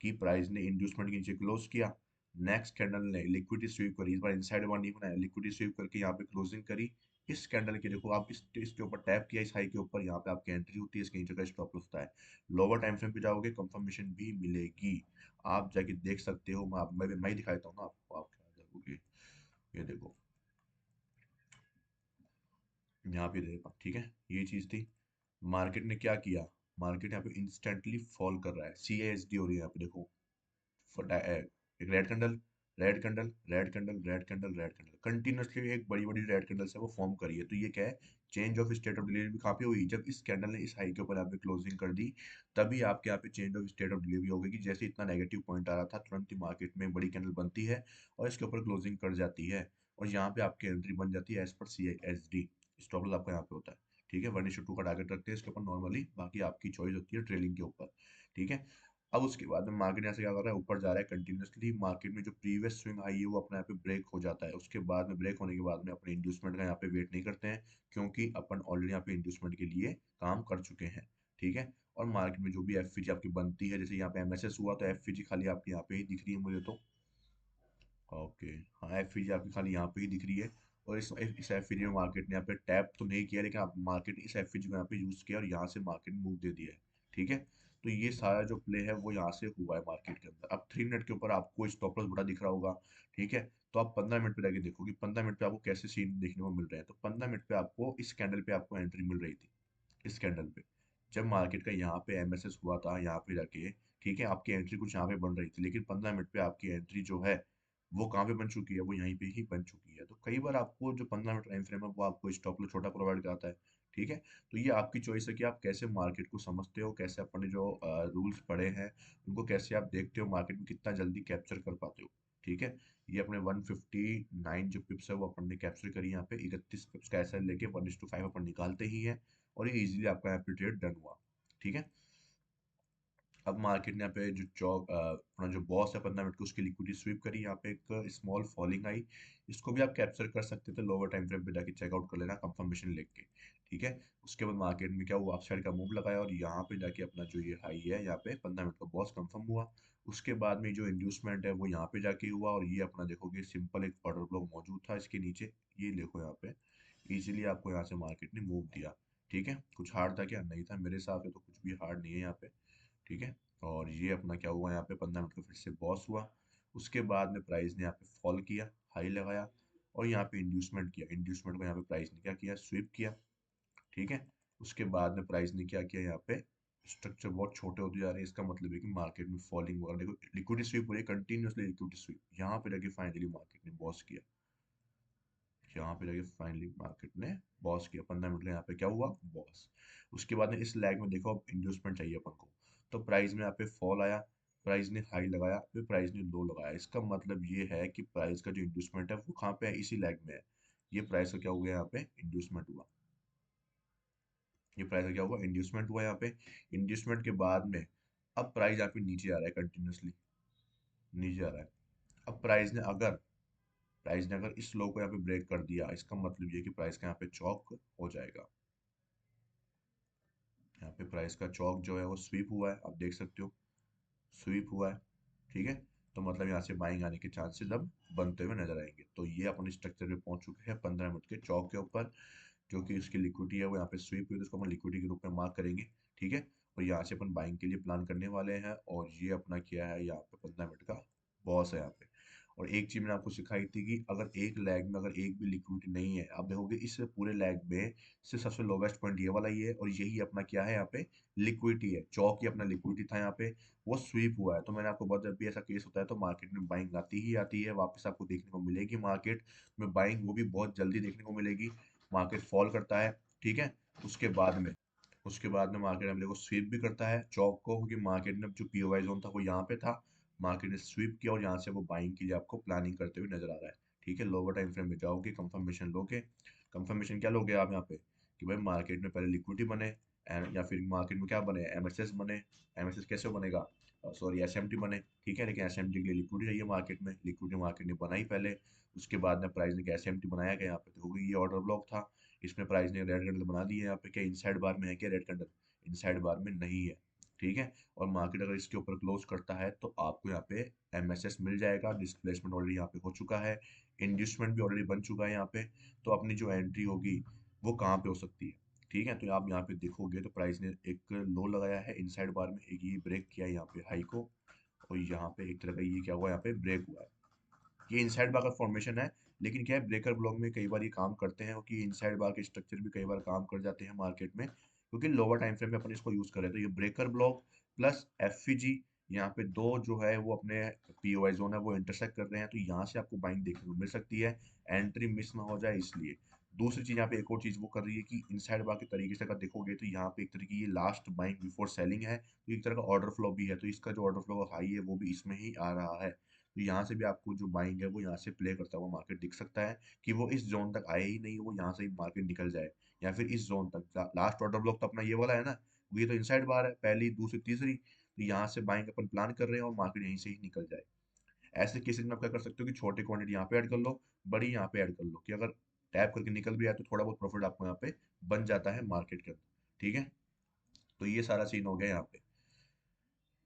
कि प्राइस ने इंड्यूसमेंट के नीचे क्लोज किया, नेक्स्ट कैंडल ने लिक्विडिटी स्वीप करी, इस बार इनसाइड वन नहीं बनाया, लिक्विडिटी स्वीप करके यहाँ पे क्लोजिंग करी, इस कैंडल के देखो आप इसके ऊपर टैप किया इस हाई के ऊपर, यहाँ पे आपकी एंट्री होती है, इसके नीचे का स्टॉप लॉस होता है। लोअर टाइम फ्रेम पे जाओगे कंफर्मेशन भी मिलेगी, आप जाके देख सकते हो। मैं दिखा देता हूँ ना आपको, आप क्या जाओगे, ये देखो यहाँ पे देखो, ठीक है, ये चीज थी। मार्केट ने क्या किया, मार्केट यहाँ पे इंस्टेंटली फॉल कर रहा है, CASD हो रही है यहाँ पे देखो, एक red candle, red candle, red candle, red candle, red candle, continuously एक बड़ी बड़ी रेड कैंडल से वो फॉर्म करी है। तो ये क्या है, change of state of delivery कहाँ पे हुई, जब इस कैंडल ने इस हाई के ऊपर यहाँ पे क्लोजिंग कर दी, तभी आपके यहाँ पे change of state of delivery हो गई कि जैसे इतना नेगेटिव पॉइंट आ रहा था, तुरंत ही मार्केट में बड़ी कैंडल बनती है और इसके ऊपर क्लोजिंग कर जाती है, और यहाँ पे आपकी एंट्री बन जाती है as per CASD। Stop loss आपका यहाँ पे होता है, ठीक है, 1:2 का टारगेट रखते हैं इसके ऊपर नॉर्मली, बाकी आपकी चॉइस होती है ट्रेलिंग के ऊपर, ठीक है। अब उसके बाद में मार्केट यहाँ से क्या कर रहा है, ऊपर जा रहा है कंटिन्यूसली, मार्केट में जो प्रीवियस स्विंग हाई है वो अपने यहाँ पे ब्रेक हो जाता है, उसके बाद में ब्रेक होने के बाद में अपने इंड्यूसमेंट का यहाँ पे वेट नहीं करते हैं, क्योंकि अपन ऑलरेडी यहाँ पे इंड्यूसमेंट के लिए काम कर चुके हैं, ठीक है। और मार्केट में जो भी FVG आपकी बनती है, जैसे यहाँ पे MSS हुआ तो FVG खाली आपकी यहाँ पे ही दिख रही है मुझे तो, ओके, हाँ FVG आपकी खाली यहाँ पे ही दिख रही है। और इस FVG में मार्केट ने यहाँ पे टैप तो नहीं किया, लेकिन आप मार्केट इस FVG को यहाँ पे यूज किया और यहाँ से मार्केट मूव दे दिया है, ठीक है। तो ये सारा जो प्ले है वो यहाँ से हुआ है मार्केट के अंदर। अब 3 मिनट के ऊपर आपको स्टॉप लॉस बड़ा दिख रहा होगा, ठीक है। तो आप 15 मिनट पे जाके देखो कि 15 मिनट पे आपको कैसे सीन देखने को मिल रहे हैं। तो 15 मिनट पे आपको इस कैंडल पे आपको एंट्री मिल रही थी, इस कैंडल पे, जब मार्केट का यहाँ पे MSS हुआ था यहाँ पे जाके, ठीक है, आपकी एंट्री कुछ यहाँ पे बन रही थी, लेकिन 15 मिनट पे आपकी एंट्री जो है वो कहाँ पे बन चुकी है, वो यहीं पे ही बन चुकी है। तो कई बार आपको जो 15 मिनट टाइम फ्रेम है वो आपको स्टॉप लॉस छोटा प्रोवाइड कराता है, ठीक है। तो ये आपकी चॉइस है कि आप कैसे मार्केट को समझते हो, कैसे अपने जो रूल्स पड़े हैं उनको कैसे आप देखते हो, मार्केट में कितना जल्दी कैप्चर कर पाते हो, ठीक है। ये अपने 159 जो पिप्स है वो अपन ने कैप्चर करी यहाँ पे, 31 पिप्स का ऐसा लेके 1:5 अपन निकालते ही है, और ये इजीली आपका यहाँ पे ट्रेड डन हुआ, ठीक है। अब मार्केट ने यहाँ पे जो अपना जो बॉस है 15 मिनट की, उसकी लिक्विडिटी स्वीप करी, यहाँ पे एक स्मॉल फॉलिंग आई, इसको भी आप कैप्चर कर सकते थे, लोअर टाइम फ्रेम पे जाके चेकआउट कर लेना कंफर्मेशन लेके, ठीक है। उसके बाद मार्केट में क्या हुआ, अपसाइड का मूव लगाया और यहाँ पे जाके अपना जो ये हाई है यहाँ पे 15 मिनट का बॉस कंफर्म हुआ। उसके बाद में जो इंड्यूसमेंट है वो यहाँ पे जाके हुआ, और ये अपना देखोगे सिंपल एक ऑर्डर ब्लॉक मौजूद था इसके नीचे, ये देखो यहाँ पे इजीली आपको यहाँ से मार्केट ने मूव दिया, ठीक है। कुछ हार्ड था क्या, नहीं था, मेरे हिसाब से तो कुछ भी हार्ड नहीं है यहाँ पे, ठीक है। और ये अपना क्या हुआ, यहाँ पे 15 मिनट का फिर से बॉस हुआ। उसके बाद में प्राइस ने यहाँ पे फॉल किया, हाई लगाया, और यहाँ पे इंड्यूसमेंट किया, इंड्यूसमेंट को यहाँ पे प्राइस ने क्या किया, स्वीप किया, ठीक है। उसके बाद में प्राइस ने क्या किया, यहाँ पे स्ट्रक्चर बहुत छोटे होते जा रहे हैं, इसका मतलब है कि मार्केट में फॉलिंग वगैरह, देखो लिक्विडिटी स्वीप हो रही है कंटिन्यूसली, लिक्विडिटी स्वीप यहाँ पे जाके फाइनली मार्केट ने बॉस किया, यहाँ पे जाके फाइनली मार्केट ने बॉस किया, 15 मिनट का यहाँ पे क्या हुआ, बॉस। उसके बाद में इस लैग में देखो अब इंड्यूसमेंट चाहिए अपन को, तो प्राइस में यहाँ पे फॉल आया, प्राइस ने हाई लगाया, फिर प्राइस ने लो लगाया, इसका मतलब ये है कि प्राइस का जो इंड्यूसमेंट है वो कहाँ पे है, इसी लैग में है। ये प्राइस का क्या हुआ यहाँ पे, इंड्यूसमेंट हुआ, ये प्राइस का क्या हुआ, इंड्यूसमेंट हुआ यहाँ पे। इंड्यूसमेंट के बाद में अब प्राइस यहाँ पे नीचे आ रहा है, कंटिन्यूसली नीचे आ रहा है। अब प्राइस ने अगर इस लो को यहाँ पे ब्रेक कर दिया, इसका मतलब ये कि प्राइस का यहाँ पे चौक हो जाएगा, यहाँ पे प्राइस का चौक जो है वो स्वीप हुआ है, आप देख सकते हो स्वीप हुआ है, ठीक है। तो मतलब यहाँ से बाइंग आने के चांसेस अब बनते हुए नजर आएंगे। तो ये अपन स्ट्रक्चर पे पहुंच चुके हैं 15 मिनट के चौक के ऊपर, जो कि उसकी लिक्विडिटी है वो यहाँ पे स्वीप हुई, तो उसको अपन लिक्विडिटी के रूप में मार्क करेंगे, ठीक है। और यहाँ से अपन बाइंग के लिए प्लान करने वाले हैं, और ये अपना क्या है, यहाँ पे 15 मिनट का बॉस है यहाँ पे। और एक चीज मैंने आपको सिखाई थी कि अगर एक लैग में अगर एक भी लिक्विडिटी नहीं है, आप देखोगे इस पूरे लैग में सिर्फ सबसे लोवेस्ट पॉइंट ये वाला ही है, और यही अपना क्या है यहाँ पे, लिक्विडिटी है, चौक ही अपना लिक्विडिटी था यहाँ पे, वो स्वीप हुआ है। तो मैंने आपको बहुत, जब भी ऐसा केस होता है तो मार्केट में बाइंग आती ही आती है, वापस आपको देखने को मिलेगी मार्केट में बाइंग, वो भी बहुत जल्दी देखने को मिलेगी। मार्केट फॉल करता है, ठीक है। उसके बाद में उसके बाद में मार्केट हम लोग को स्वीप भी करता है चौक को, क्योंकि मार्केट ने जो POI जोन था वो यहाँ पे था, मार्केट ने स्वीप किया और यहाँ से वो बाइंग के लिए आपको प्लानिंग करते हुए नजर आ रहा है, ठीक है। लोअर टाइम फ्रेम में जाओगे, कंफर्मेशन लोगे, कंफर्मेशन क्या लोगे आप यहाँ पे, कि भाई मार्केट में पहले लिक्विडिटी बने, या फिर मार्केट में क्या बने, MSS बने। MSS कैसे बनेगा, सॉरी SMT बने, ठीक है। लेकिन SMT के लिए लिक्विडिटी चाहिए मार्केट में, लिक्विडिटी मार्केट ने बनाई पहले, उसके बाद में प्राइस ने SMT बनाया गया, यहाँ पे देखोगे ये ऑर्डर ब्लॉक था, इसमें प्राइस ने रेड कैंडल बना दी है, यहाँ पे क्या इनसाइड बार में है क्या रेड कैंडल, इनसाइड बार में नहीं है, ठीक है। और मार्केट अगर इसके ऊपर क्लोज करता है तो आपको यहाँ पे एमएसएस मिल जाएगा। डिस्प्लेसमेंट ऑलरेडी यहाँ पे हो चुका है, इंड्यूसमेंट भी ऑलरेडी बन चुका है यहाँ पे। तो अपनी जो एंट्री होगी वो कहाँ पे हो सकती है, ठीक है। तो आप यहाँ पे देखोगे तो प्राइस ने एक लो लगाया है इनसाइड बार में, एक ये ब्रेक किया है यहाँ पे हाई को, और यहाँ पे एक तरह का ये क्या हुआ, यहाँ पे ब्रेक हुआ है। ये इनसाइड बार का फॉर्मेशन है, लेकिन क्या है ब्रेकर ब्लॉक में कई बार ये काम करते हैं, क्योंकि इनसाइड बार के स्ट्रक्चर भी कई बार काम कर जाते हैं मार्केट में, क्योंकि लोअर टाइम फ्रेम में अपन इसको यूज कर रहे हैं। तो ये ब्रेकर ब्लॉक प्लस एफवीजी, यहाँ पे दो जो है वो अपने पीओआई जोन है वो इंटरसेक्ट कर रहे हैं, तो यहाँ से आपको बाइंग देखने को मिल सकती है, एंट्री मिस ना हो जाए इसलिए। दूसरी चीज यहाँ पे एक और चीज वो कर रही है कि इनसाइड बार के तरीके से अगर देखोगे तो यहाँ पे एक तरह की ये लास्ट बाइंग बिफोर सेलिंग है, तो एक तरह का ऑर्डर फ्लो भी है, तो इसका जो ऑर्डर फ्लो हाई है वो भी इसमें ही आ रहा है। तो यहाँ से भी आपको जो बाइंग है वो यहाँ से प्ले करता हुआ मार्केट दिख सकता है, कि वो इस जोन तक आए ही नहीं, वो यहाँ से ही मार्केट निकल जाए, या फिर इस जोन तक। लास्ट ऑर्डर ब्लॉक तो अपना ये वाला है ना, ये तो इनसाइड बार है, पहली दूसरी तीसरी, तो यहाँ से बाइंग अपन प्लान कर रहे हैं और मार्केट यहीं से ही निकल जाए। ऐसे केसेस में आप क्या कर सकते हो कि छोटी क्वांटिटी यहाँ पे ऐड कर लो, बड़ी यहाँ पे ऐड कर लो, कि अगर टैप करके निकल भी आए तो थोड़ा बहुत प्रॉफिट आपको यहाँ पे बन जाता है मार्केट के अंदर, ठीक है। तो ये सारा सीन हो गया यहाँ पे।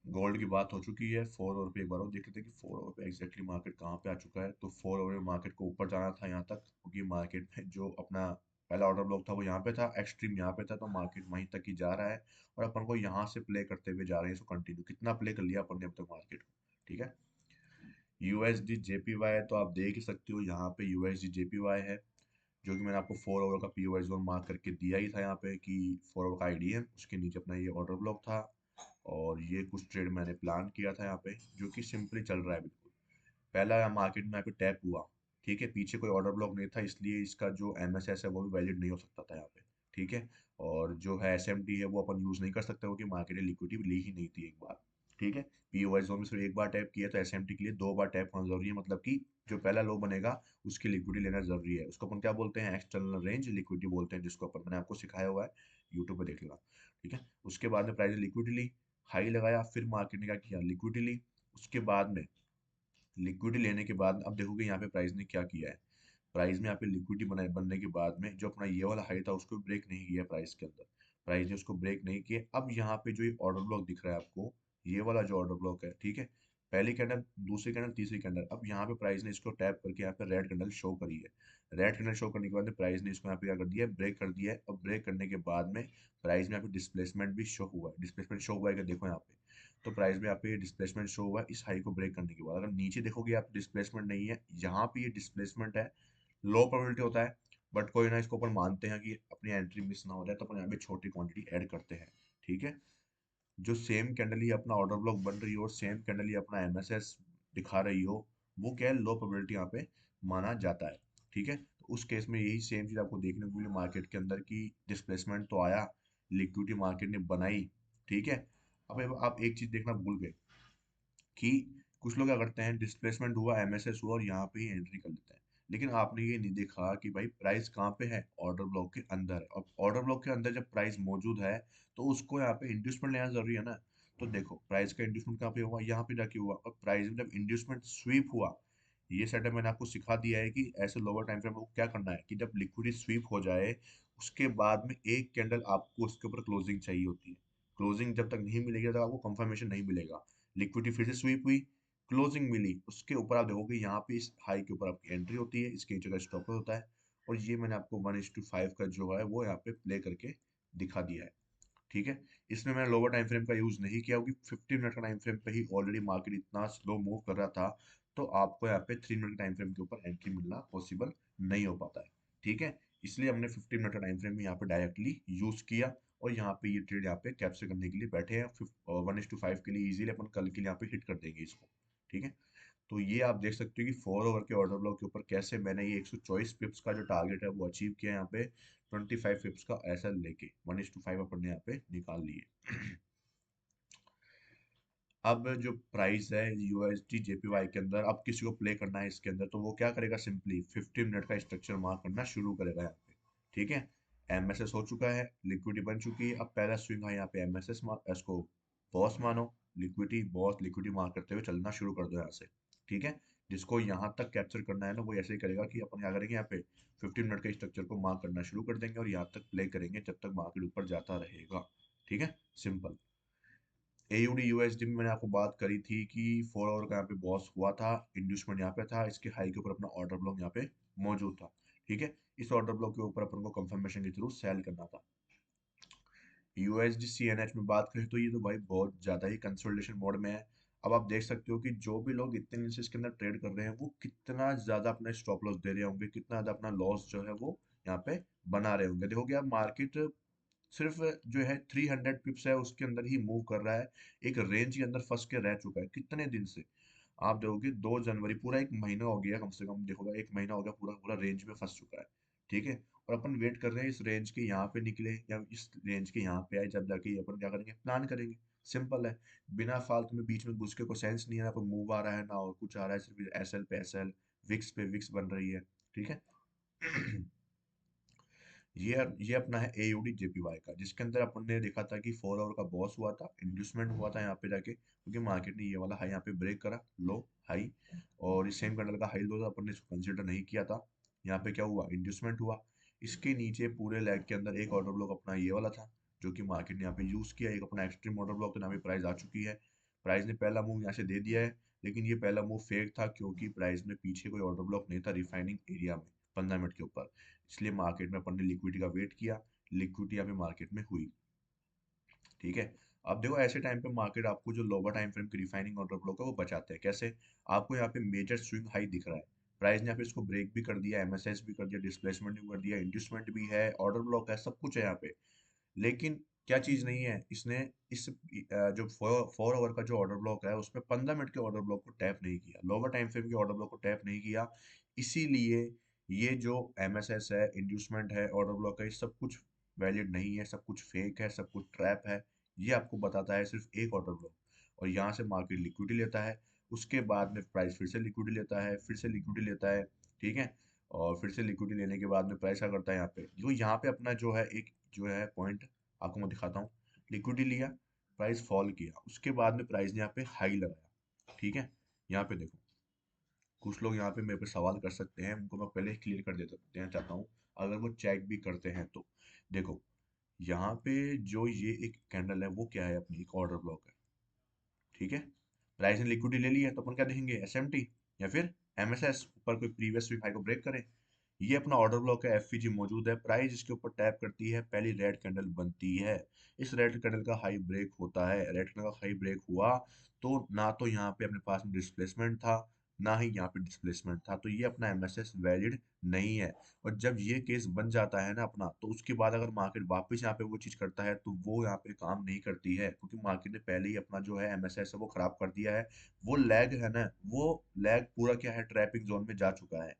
गोल्ड की बात हो चुकी है। 4 ओवर पे एक बार और देख लेते हैं कि 4 ओवर पे एग्जैक्टली मार्केट कहाँ पे आ चुका है। तो 4 ओवर में मार्केट को ऊपर जाना था यहाँ तक, क्योंकि मार्केट में जो अपना पहला ऑर्डर ब्लॉक था वो यहाँ पे था, एक्सट्रीम यहाँ पे था, तो मार्केट वहीं तक ही जा रहा है, और अपन को यहाँ से प्ले करते हुए जा रहे हैं। इसको कंटिन्यू कितना प्ले कर लिया अपन ने अब तक मार्केट को, ठीक है। यूएसडी जेपीवाई तो आप देख ही सकते हो, यहाँ पे यूएसडी जेपीवाई है, जो कि मैंने आपको 4 ओवर का पीओवाई जोन मार्क करके दिया ही था यहाँ पे, कि 4 ओवर का आईडीएम, उसके नीचे अपना ये ऑर्डर ब्लॉक था, और ये कुछ ट्रेड मैंने प्लान किया था यहाँ पे, जो कि सिंपली चल रहा है बिल्कुल। पहला मार्केट में यहाँ पे टैप हुआ, ठीक है, पीछे कोई ऑर्डर ब्लॉक नहीं था, इसलिए इसका जो एमएसएस है वो भी वैलिड नहीं हो सकता था यहाँ पे, ठीक है। और जो है एसएमटी है वो अपन यूज नहीं कर सकते, क्योंकि मार्केट ने लिक्विडिटी ली ही नहीं थी एक बार, ठीक है। पीओवाई जोन में सिर्फ एक बार टैप किया, तो एसएमटी के लिए 2 बार टैप होना जरूरी है, मतलब कि जो पहला लो बनेगा उसकी लिक्विडिटी लेना जरूरी है। उसको अपन क्या बोलते हैं, एक्सटर्नल रेंज लिक्विडिटी बोलते हैं, जिसको अपन मैंने आपको सिखाया हुआ है, यूट्यूब पे देख लेना, ठीक है। उसके बाद में प्राइस लिक्विडिटी ली, हाई लगाया, फिर मार्केट ने क्या किया, लिक्विडिटी ली। उसके बाद में लिक्विडिटी लेने के बाद अब देखोगे यहाँ पे प्राइस ने क्या किया है। प्राइस में यहाँ पे लिक्विडिटी बनने के बाद में जो अपना ये वाला हाई था उसको ब्रेक नहीं किया प्राइस के अंदर, प्राइस ने उसको ब्रेक नहीं किया। अब यहाँ पे जो ये ऑर्डर ब्लॉक दिख रहा है आपको, ये वाला जो ऑर्डर ब्लॉक है, ठीक है, पहली कैंडल, दूसरी कैंडल, तीसरी कैंडल, अब यहाँ पे प्राइस ने इसको टैप करके यहाँ पे रेड कैंडल शो करी है। रेड कैंडल शो करने के बाद में प्राइस ने इसको यहाँ पे क्या कर दिया है, ब्रेक कर दिया है। अब ब्रेक करने के बाद में प्राइस में यहाँ पे डिस्प्लेसमेंट भी शो हुआ है, डिस्प्लेसमेंट शो हुआ है, देखो यहाँ पे, तो प्राइस में यहाँ पे डिस्प्लेसमेंट शो हुआ है इस हाई को ब्रेक करने के बाद। अगर नीचे देखोगे आप डिस्प्लेसमेंट नहीं है, यहाँ पे ये डिस्प्लेसमेंट है, लो प्रोबेबिलिटी होता है, बट कोई ना, इसको अपन मानते हैं कि अपनी एंट्री मिस ना हो जाए, तो अपन यहाँ पे छोटी क्वांटिटी ऐड करते हैं, ठीक है। जो सेम कैंडल ही अपना ऑर्डर ब्लॉक बन रही हो और सेम कैंडल ही अपना एमएसएस दिखा रही हो, वो क्या है, लो प्रोबेबिलिटी यहाँ पे माना जाता है, ठीक है। तो उस केस में यही सेम चीज आपको देखने को मिली मार्केट के अंदर, की डिस्प्लेसमेंट तो आया, लिक्विडिटी मार्केट ने बनाई, ठीक है। अब आप एक चीज देखना भूल गए, कि कुछ लोग क्या करते हैं, डिस्प्लेसमेंट हुआ, एमएसएस हुआ, और यहाँ पे ही एंट्री कर लेते हैं। लेकिन आपने ये नहीं देखा कि भाई प्राइस कहाँ पे है, ऑर्डर ब्लॉक के अंदर है। और ऑर्डर ब्लॉक के अंदर जब प्राइस मौजूद है तो उसको यहाँ पे इंड्यूसमेंट लेना जरूरी है ना। तो देखो प्राइस का इंड्यूसमेंट कहाँ पे हुआ, यहाँ पे जाके हुआ, और प्राइस में जब इंड्यूसमेंट स्वीप हुआ, ये सेटअप मैंने आपको सिखा दिया है कि ऐसे लोअर टाइम फ्रेम में क्या करना है, कि जब लिक्विडिटी स्वीप हो जाए उसके बाद में एक कैंडल आपको उसके ऊपर क्लोजिंग चाहिए होती है। क्लोजिंग जब तक नहीं मिलेगी तब आपको कंफर्मेशन नहीं मिलेगा। लिक्विडिटी फिर से स्वीप हुई, क्लोजिंग मिली, उसके ऊपर आप देखोगे यहाँ पे इस हाई के ऊपर आपकी एंट्री होती है, इसके नीचे का स्टॉप होता है। और ये मैंने आपको 1:5 का जो है वो यहाँ पे प्ले करके दिखा दिया है, ठीक है। इसमें मैंने लोअर टाइम फ्रेम का यूज नहीं किया, क्योंकि 15 मिनट का टाइम फ्रेम पे ही ऑलरेडी मार्केट इतना स्लो मूव कर रहा था, तो आपको यहाँ पे 3 मिनट के टाइम फ्रेम के ऊपर एंट्री मिलना पॉसिबल नहीं हो पाता है, ठीक है। इसलिए हमने 15 मिनट का टाइम फ्रेम यहाँ पे डायरेक्टली यूज किया, और यहाँ पे ये ट्रेड यहाँ पे कैप्चर करने के लिए बैठे हैं। 1:5 के लिए इजीली अपन कल के लिए यहाँ पे हिट कर देंगे इसको, ठीक है। तो ये आप देख सकते हो कि 4 ओवर के ऑर्डर ब्लॉक के ऊपर कैसे मैंने ये 124 पिप्स का जो टारगेट है वो अचीव किया यहाँ पे, 25 पिप्स का ऐसा लेके 1:5 अपन ने यहाँ पे निकाल लिए। अब जो प्राइस है यूएसडी जेपीवाई के अंदर, अब किसी को प्ले करना है इसके अंदर, तो वो क्या करेगा, सिंपली 15 मिनट का स्ट्रक्चर मार्क करना शुरू करेगा यहाँ पे, ठीक है। एमएसएस हो चुका है, लिक्विडिटी बन चुकी है, अब पहला स्विंग है यहाँ पे एमएसएस मार्क, इसको बॉस मानो, लिक्विडिटी बॉस, लिक्विडिटी मार्क करते हुए चलना शुरू कर दो यहाँ से, ठीक है। जिसको यहाँ तक कैप्चर करना है ना, वो ऐसे ही करेगा कि अपन क्या करेंगे, यहाँ पे 15 मिनट के स्ट्रक्चर को मार्क करना शुरू कर देंगे, और यहाँ तक प्ले करेंगे जब तक मार्केट ऊपर जाता रहेगा, ठीक है, सिंपल। एयूडी यूएसडी में मैंने आपको बात करी थी कि 4 आवर का यहाँ पे बॉस हुआ था, इंड्यूसमेंट यहाँ पे था, इसके हाई के ऊपर अपना ऑर्डर ब्लॉक यहाँ पे मौजूद था। ठीक है, इस ऑर्डर ब्लॉक के ऊपर अपन को कंफर्मेशन के थ्रू सेल करना था। यूएसडी सीएनएच में बात करें तो ये तो भाई बहुत ज्यादा ही कंसोलिडेशन मोड में है। अब आप देख सकते हो कि जो भी लोग इतने दिन से इसके अंदर ट्रेड कर रहे हैं वो कितना ज्यादा अपना स्टॉप लॉस दे रहे होंगे, कितना ज्यादा अपना लॉस जो है वो यहाँ पे बना रहे होंगे। देखोगे आप मार्केट सिर्फ जो है 300 पिप्स है उसके अंदर ही मूव कर रहा है, एक रेंज के अंदर फंस के रह चुका है कितने दिन से। आप देखोगे 2 जनवरी, पूरा एक महीना हो गया, कम से कम देखोगे एक महीना हो गया पूरा पूरा रेंज में फंस चुका है। ठीक है, और अपन वेट कर रहे हैं इस रेंज के यहाँ पे निकले या इस रेंज के यहाँ पे आए, जब जाके ये अपन क्या करेंगे, प्लान करेंगे। सिंपल है, बिना फालतू में बीच में घुस के कोई सेंस नहीं है, ना कोई मूव आ रहा है ना और कुछ आ रहा है, सिर्फ एसएल पे एसएल, विक्स पे विक्स बन रही है। ठीक है। ये अपना है एयूडी जेपीवाई का, जिसके अंदर अपन ने देखा था कि 4 आवर का बॉस हुआ था, इंड्यूसमेंट हुआ था यहाँ पे जाके, क्योंकि मार्केट ने ये वाला हाई यहाँ पे ब्रेक करा, लो हाई, और इस सेम कैंडल का हाई लो था, अपन ने इसको कंसिडर नहीं किया था। यहाँ पे क्या हुआ, इंड्यूसमेंट हुआ। इसके नीचे पूरे लेग के अंदर एक ऑर्डर ब्लॉक अपना ये वाला था, जो कि मार्केट ने यहाँ पे यूज किया, एक अपना एक्सट्रीम ऑर्डर ब्लॉक, तो यहाँ पे प्राइस आ चुकी है। प्राइस ने पहला मूव यहाँ से दे दिया है, लेकिन ये पहला मूव फेक था, क्योंकि प्राइस में पीछे कोई ऑर्डर ब्लॉक नहीं था रिफाइनिंग एरिया में 15 मिनट के ऊपर। इसलिए मार्केट में अपन ने लिक्विडिटी का वेट किया, लिक्विडिटी यहाँ पे मार्केट में हुई। ठीक है, अब देखो ऐसे टाइम पे मार्केट आपको जो लोअर टाइम फ्रेम की रिफाइनिंग ऑर्डर ब्लॉक है वो बचाते हैं कैसे। आपको यहाँ पे मेजर स्विंग हाई दिख रहा है, प्राइस ने यहाँ पे इसको ब्रेक भी कर दिया, एमएसएस भी कर दिया, डिस्प्लेसमेंट भी कर दिया, इंड्यूसमेंट भी है, ऑर्डर ब्लॉक है, सब कुछ है यहाँ पे। लेकिन क्या चीज नहीं है, इसने इस जो 4 आवर का जो ऑर्डर ब्लॉक है उसमें 15 मिनट के ऑर्डर ब्लॉक को टैप नहीं किया, लोअर टाइम फ्रेम के ऑर्डर ब्लॉक को टैप नहीं किया। इसीलिए ये जो एमएसएस है, इंड्यूसमेंट है, ऑर्डर ब्लॉक है, ये सब कुछ वैलिड नहीं है, सब कुछ फेक है, सब कुछ ट्रैप है। ये आपको बताता है सिर्फ एक ऑर्डर ब्लॉक, और यहाँ से मार्केट लिक्विडिटी लेता है, उसके बाद में प्राइस फिर से लिक्विडिटी लेता है, फिर से लिक्विडिटी लेता है। ठीक है, और फिर से लिक्विडिटी लेने के बाद में प्राइस क्या करता है, यहाँ पे देखो, यहाँ पे अपना जो है एक जो है पॉइंट आपको मैं दिखाता हूँ। लिक्विडिटी लिया, प्राइस फॉल किया, उसके बाद में प्राइस ने यहाँ पे हाई लगाया। ठीक है, यहाँ पे देखो, कुछ लोग यहाँ पे मेरे पे सवाल कर सकते हैं, उनको मैं पहले ही क्लियर कर देना चाहता हूँ, अगर वो चेक भी करते हैं तो। देखो, यहाँ पे जो ये एक कैंडल है वो क्या है, अपनी एक ऑर्डर ब्लॉक है। ठीक है, प्राइस ने लिक्विडिटी ले ली है, तो अपन क्या देखेंगे, एसएमटी या फिर एमएसएस ऊपर कोई प्रीवियस वीक हाई को ब्रेक करे। ये अपना ऑर्डर ब्लॉक है, एफवीजी मौजूद है, प्राइस इसके ऊपर टैप करती है, पहली रेड कैंडल बनती है। इस रेड कैंडल का हाई ब्रेक होता है, रेड कैंडल का हाई ब्रेक हुआ तो ना तो यहाँ पे अपने पास में डिस्प्लेसमेंट था, ना ही यहाँ पे डिस्प्लेसमेंट था, तो ये अपना एमएसएस वैलिड नहीं है। और जब ये केस बन जाता है ना अपना, तो उसके बाद अगर मार्केट वापस यहाँ पे वो चीज करता है तो वो यहाँ पे काम नहीं करती है, क्योंकि मार्केट ने पहले ही अपना जो है एमएसएस है वो खराब कर दिया है। वो लैग है ना, वो लैग पूरा क्या है, ट्रैपिंग जोन में जा चुका है,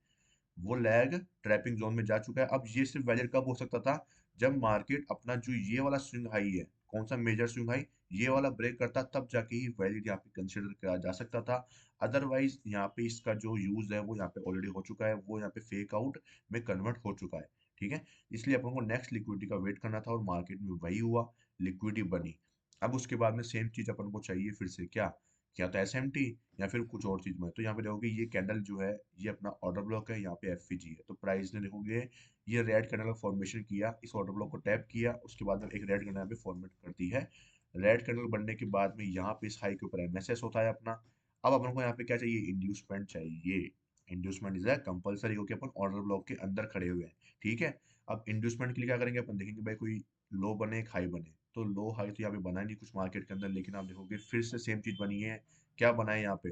वो लैग ट्रैपिंग जोन में जा चुका है। अब ये सिर्फ वैलिड कब हो सकता था, जब मार्केट अपना जो ये वाला स्विंग हाई है, कौन सा मेजर स्विंग हाई, ये वाला ब्रेक करता, तब जाके ही वैलिड यहाँ पे कंसिडर किया जा सकता था। अदरवाइज यहाँ पे इसका जो यूज है वो यहाँ पे ऑलरेडी हो चुका है, वो यहाँ पे फेक आउट में कन्वर्ट हो चुका है। ठीक है, इसलिए अपन को नेक्स्ट लिक्विडिटी का वेट करना था, और मार्केट में वही हुआ, लिक्विडिटी बनी। अब उसके बाद में सेम चीज अपन को चाहिए फिर से क्या, या तो एसएमटी या फिर कुछ और चीज में। तो यहाँ पे देखोगे ये कैंडल जो है ये अपना ऑर्डर ब्लॉक है, यहाँ पे एफवीजी है, तो प्राइस ने देखोगे ये रेड कैंडल का फॉर्मेशन किया, इस ऑर्डर ब्लॉक को टैप किया, उसके बाद में एक रेड कैंडल यहाँ पे फॉर्मेट करती है। रेड कैंडल बनने के बाद में यहाँ पे इस हाई के ऊपर एमएसएस होता है अपना। अब अपन को यहाँ पे क्या चाहिए, इंड्यूसमेंट चाहिए। इंड्यूसमेंट इज है कंपलसरी, क्योंकि अपन ऑर्डर ब्लॉक के अंदर खड़े हुए हैं। ठीक है, अब इंड्यूसमेंट के लिए क्या करेंगे, अपन देखेंगे भाई कोई लो बने, एक हाई बने। तो लो हाई तो यहाँ पे बना नहीं कुछ मार्केट के अंदर, लेकिन आप देखोगे फिर से सेम चीज बनी है। क्या बना है यहाँ पे,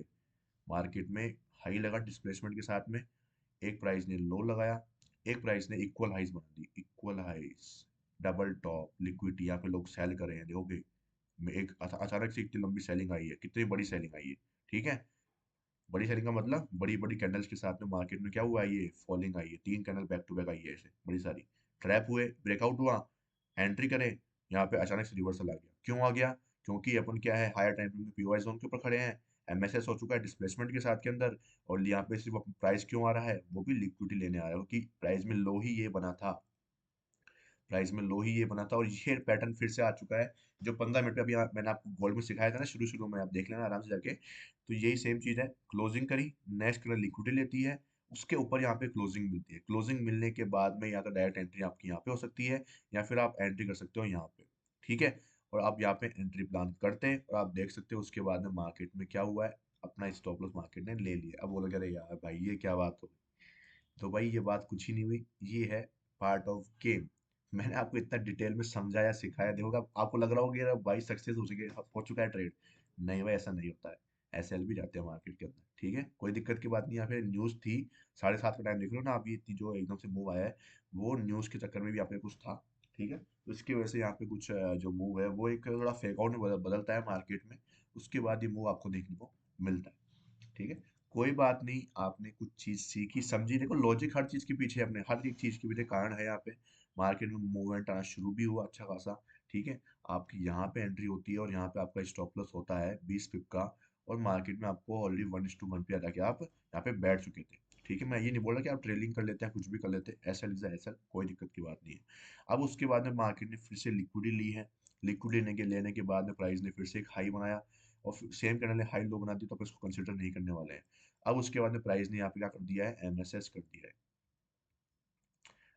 मार्केट में हाई लगा डिस्प्लेसमेंट के साथ में, एक प्राइस ने लो लगाया, एक प्राइस ने इक्वल हाइज बना दी, equal highs, double top, liquidity, यहाँ पे लोग सेल कर रहे हैं देखोगे। में एक अचानक से इतनी लंबी सेलिंग आई है, कितनी बड़ी सेलिंग आई है। ठीक है, बड़ी सेलिंग का मतलब बड़ी बड़ी कैंडल्स के साथ में मार्केट में क्या हुआ है, ये फॉलिंग आई है, 3 कैंडल बैक टू बैक आई है ऐसे बड़ी सारी, ट्रैप हुए, ब्रेकआउट हुआ, एंट्री करें, यहाँ पे अचानक से रिवर्सल आ गया। क्यों आ गया, क्योंकि अपन क्या है, हायर टाइम फ्रेम के पीओआई जोन के ऊपर खड़े हैं, एमएसएस हो चुका है डिस्प्लेसमेंट के साथ के अंदर, और यहाँ पे सिर्फ प्राइस क्यों आ रहा है, वो भी लिक्विडिटी लेने आ रहा है, क्योंकि प्राइस में लो ही ये बना था, प्राइस में लो ही ये बना था, और ये पैटर्न फिर से आ चुका है। जो 15 मिनट पे अभी मैंने आपको गोल्ड में सिखाया था ना शुरू शुरू में, आप देख लेना आराम से जाके, तो यही सेम चीज है, क्लोजिंग करी, नेक्स्ट कलर लिक्विडिटी लेती है, उसके ऊपर यहाँ पे क्लोजिंग मिलती है, क्लोजिंग मिलने के बाद में या तो डायरेक्ट एंट्री आपकी यहाँ पे हो सकती है, या फिर आप एंट्री कर सकते हो यहाँ पे। ठीक है, और आप यहाँ पे एंट्री प्लान करते हैं और आप देख सकते हो उसके बाद में मार्केट में क्या हुआ है, अपना स्टॉप लॉस मार्केट ने ले लिया। अब बोलोगे अरे यार भाई ये क्या बात हो गई, तो भाई ये बात कुछ ही नहीं हुई, ये है पार्ट ऑफ गेम। मैंने आपको इतना डिटेल में समझाया सिखाया, देखोगे आपको लग रहा होगा कि यार भाई सक्सेस हो चुका है ट्रेड। नहीं भाई ऐसा नहीं होता है, ऐसे भी जाते हैं मार्केट के अंदर, ठीक है कोई दिक्कत की बात नहीं। यहाँ पे न्यूज़ थी 7:30 का टाइम देख लो ना, अभी इतनी जो एकदम से मूव आया है वो न्यूज़ के चक्कर में भी यहाँ पे कुछ था, ठीक है। तो इसकी वजह से यहाँ पे कुछ जो मूव है वो एक थोड़ा फेक आउट में बदलता है मार्केट में, उसके बाद ये मूव आपको देखने को मिलता है, ठीक है। कोई बात नहीं, आपने कुछ चीज सीखी समझी, देखो लॉजिक हर चीज के पीछे अपने हर एक चीज के पीछे कारण है। यहाँ पे मार्केट में मूवमेंट आना शुरू भी हुआ अच्छा खासा, ठीक है। आपकी यहाँ पे एंट्री होती है और यहाँ पे आपका स्टॉप लॉस होता है 20 पिप का, और मार्केट में आपको ऑलरेडी 1:1 पे जाके आप यहाँ पे बैठ चुके थे, ठीक है। मैं ये नहीं बोल रहा कि आप ट्रेडिंग कर लेते हैं कुछ भी कर लेते हैं, ऐसा लिजा ऐसा कोई दिक्कत की बात नहीं है। अब उसके बाद में मार्केट ने फिर से लिक्विडिटी ली है, लिक्विड लेने के बाद में प्राइस ने फिर से एक हाई बनाया और सेम कैंडल ने हाई लो बना दी, तो अपन इसको कंसिडर नहीं करने वाले हैं। अब उसके बाद में प्राइस ने यहाँ पे क्या कर दिया है, एमएसएस कर दिया है,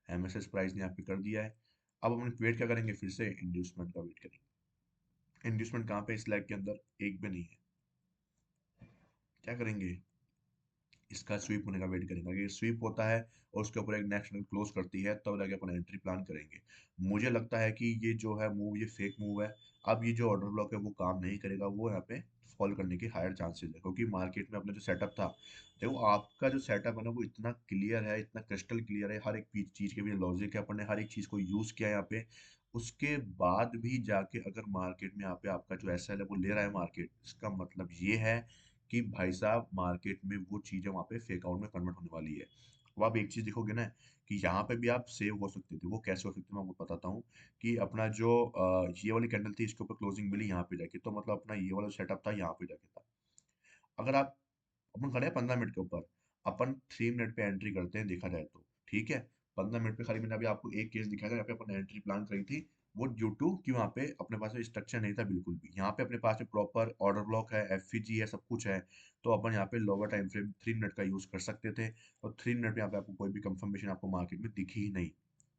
एमएसएस प्राइस ने यहाँ पे कर दिया है। अब हम वेट क्या करेंगे, फिर से इंड्यूसमेंट का वेट करेंगे। इंड्यूसमेंट कहाँ पे, इस लैग के अंदर एक भी नहीं है, क्या करेंगे, इसका स्वीप होने का वेट करेंगे। अगर ये स्वीप होता है और उसके ऊपर एक नेक्स्ट क्लोज करती है तब जाके अपन एंट्री प्लान करेंगे। मुझे लगता है कि ये जो है मूव ये फेक मूव है। अब ये जो ऑर्डर ब्लॉक है वो काम नहीं करेगा, वो यहाँ पे फॉल करने के हायर चांसेस है, क्योंकि मार्केट में अपना जो सेटअप था, देखो आपका जो सेटअप है ना वो इतना क्लियर है, इतना क्रिस्टल क्लियर है, हर एक चीज के भी लॉजिक है, अपन ने हर एक चीज को यूज किया है यहाँ पे। उसके बाद भी जाके अगर मार्केट में यहाँ पे आपका जो एसएल है वो ले रहा है मार्केट, इसका मतलब ये है कि भाई साहब मार्केट में वो चीजें वहां पे फेक आउट में कन्वर्ट होने वाली है। अब आप एक चीज देखोगे ना कि यहाँ पे भी आप सेव हो सकते थे, वो कैसे हो सकते थे मैं आपको बताता हूँ। कि अपना जो ये वाली कैंडल थी इसके ऊपर क्लोजिंग मिली यहाँ पे जाके, तो मतलब अपना ये वाला सेटअप था यहाँ पे जाके था। अगर आप, अपन खड़े हैं 15 मिनट के ऊपर, अपन 3 मिनट पे एंट्री करते हैं देखा जाए तो, ठीक है। 15 मिनट पे खाली मैंने अभी आपको एक केस दिखाया था, यहाँ पे अपन एंट्री प्लान करी थी, वो ड्यू टू कि वहाँ पे अपने पास स्ट्रक्चर नहीं था बिल्कुल भी। यहाँ पे अपने पास में प्रॉपर ऑर्डर ब्लॉक है, एफवीजी है, सब कुछ है, तो अपन यहाँ पे लोअर टाइम फ्रेम 3 मिनट का यूज कर सकते थे। और 3 मिनट में यहाँ पे आपको कोई भी कंफर्मेशन आपको मार्केट में दिखी ही नहीं,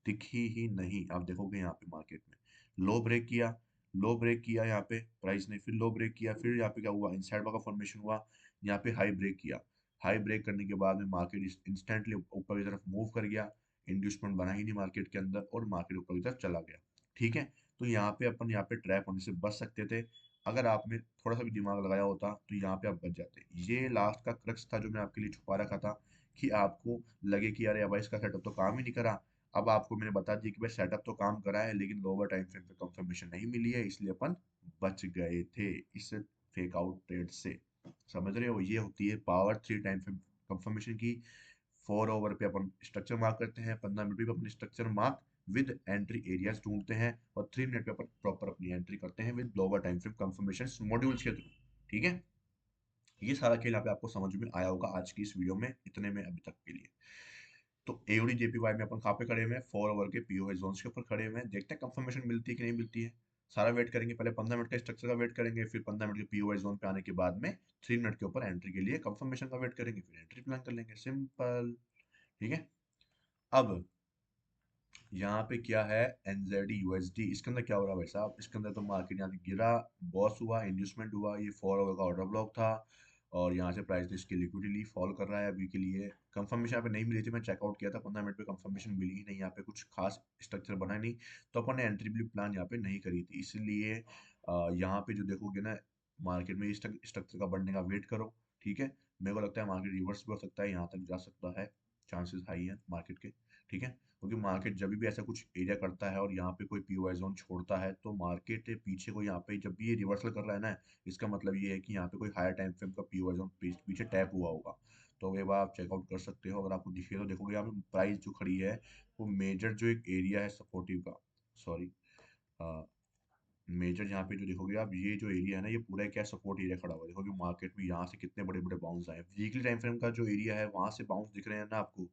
दिखी ही नहीं। आप देखोगे यहाँ पे मार्केट में लो ब्रेक किया, लो ब्रेक किया यहाँ पे प्राइस ने, फिर लो ब्रेक किया, फिर यहाँ पे क्या हुआ, इनसाइड का फॉर्मेशन हुआ, यहाँ पे हाई ब्रेक किया। हाई ब्रेक करने के बाद में मार्केट इंस्टेंटली ऊपर की तरफ मूव कर गया, इंड्यूसमेंट बना ही नहीं मार्केट के अंदर और मार्केट ऊपर की तरफ चला गया, ठीक है। तो यहाँ पे अपन यहाँ पे ट्रैप होने से बच सकते थे, अगर आपने थोड़ा सा भी दिमाग लगाया होता तो यहाँ पे आप बच जाते। ये लास्ट का क्रक्स था जो मैं आपके लिए छुपा रखा था, कि आपको लगे कि अरे भाई इसका सेटअप तो काम ही नहीं करा। अब आपको मैंने बता दिया कि भाई सेटअप तो काम करा है लेकिन लोअर टाइम फ्रेम पे कंफर्मेशन नहीं मिली है, इसलिए अपन बच गए थे इस फेक आउट ट्रेड से। समझ रहे हो, ये होती है पावर 3 टाइम कंफर्मेशन की। 4 ओवर पे अपन स्ट्रक्चर मार्क करते हैं, 15 मिनट पे अपन structure mark with entry areas ढूंढते हैं, और 3 मिनट पे अपन प्रॉपर अपनी एंट्री करते हैं with lower time frame confirmation modules के थ्रू, ठीक है। ये सारा खेल यहाँ पे आपको समझ में आया होगा आज की इस वीडियो में, इतने में अभी तक के लिए। तो एओडी जेपीवाई में अपन कहाँ पे खड़े हुए हैं, 4 ओवर के पीओए जोन्स के ऊपर खड़े हुए हैं, देखते हैं कंफर्मेशन मिलती है कि नहीं मिलती है। सारा वेट करेंगे, पहले 15 मिनट का स्ट्रक्चर का वेट करेंगे, फिर 15 मिनट के पीओए जोन पे आने के बाद में 3 मिनट के ऊपर एंट्री के लिए कंफर्मेशन का वेट करेंगे, फिर एंट्री प्लान कर लेंगे, सिंपल, ठीक है। अब यहाँ पे क्या है, एनजेडी यूएसडी, इसके अंदर क्या हो रहा है भाई साहब, इसके अंदर तो मार्केट यहाँ से गिरा, बॉस हुआ, इंड्यूसमेंट हुआ, ये 4 ओवर का ऑर्डर ब्लॉक था, और यहाँ से प्राइस इसकी लिक्विडिटी फॉल कर रहा है अभी के लिए। कंफर्मेशन यहाँ पे नहीं मिली थी, मैं चेकआउट किया था 15 मिनट पे, कंफर्मेशन मिली ही नहीं, यहाँ पे कुछ खास स्ट्रक्चर बना ही नहीं, तो अपन ने एंट्री प्लान यहाँ पे नहीं करी थी, इसलिए यहाँ पे जो देखोगे ना मार्केट में स्ट्रक्चर का बनने का वेट करो, ठीक है। मेरे को लगता है मार्केट रिवर्स भी हो सकता है, यहाँ तक जा सकता है, चांसेस हाई है मार्केट के, ठीक है। क्योंकि मार्केट जब भी ऐसा कुछ एरिया करता है और यहाँ पे कोई पीओआई जोन छोड़ता है, तो मार्केट पीछे को यहाँ पे जब भी ये रिवर्सल कर रहा है ना, इसका मतलब ये है कि यहाँ पे कोई हायर टाइम फ्रेम का पीओआई जोन पीछे टैप हुआ होगा। तो ये बात आप चेकआउट कर सकते हो, अगर आपको दिखे तो देखोगे यहाँ पे प्राइस जो खड़ी है वो मेजर जो एक एरिया है सपोर्टिव का, सॉरी, मेजर यहाँ पे जो देखोगे आप, ये जो एरिया है ना ये पूरा क्या सपोर्ट एरिया खड़ा हुआ है, देखोगे मार्केट में यहाँ से कितने बड़े बड़े बाउंस आए, वीकली टाइम फ्रेम का जो एरिया है वहां से बाउंस दिख रहे हैं ना आपको,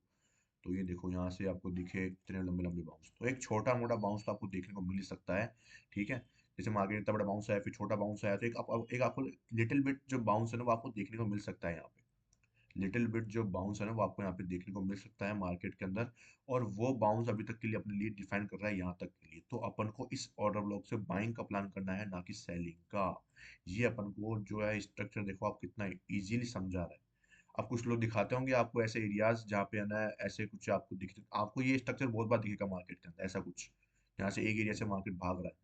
तो ये देखो यहाँ से आपको दिखे इतने लंबे लंबे बाउंस, तो एक छोटा मोटा बाउंस तो आपको देखने को मिल ही सकता है, ठीक है। जैसे मार्केट इतना बड़ा बाउंस आया फिर छोटा बाउंस आया, तो एक आपको लिटिल बिट जो बाउंस है ना वो आपको देखने को मिल सकता है यहाँ पे, लिटिल बिट जो बाउंस है ना वो आपको यहाँ पे देखने को मिल सकता है मार्केट के अंदर, और वो बाउंस अभी तक के लिए अपने लिए डिफाइन कर रहा है यहाँ तक के लिए। तो अपन को इस ऑर्डर ब्लॉक से बाइंग का प्लान करना है, ना कि सेलिंग का। ये अपन को जो है स्ट्रक्चर देखो आप कितना इजीली समझा रहा है। अब कुछ लोग दिखाते होंगे आपको ऐसे एरियाज जहाँ पे है ना ऐसे कुछ आपको दिख, आपको ये स्ट्रक्चर बहुत बार दिखेगा मार्केट के अंदर, ऐसा कुछ यहाँ से एक एरिया से मार्केट भाग रहा है,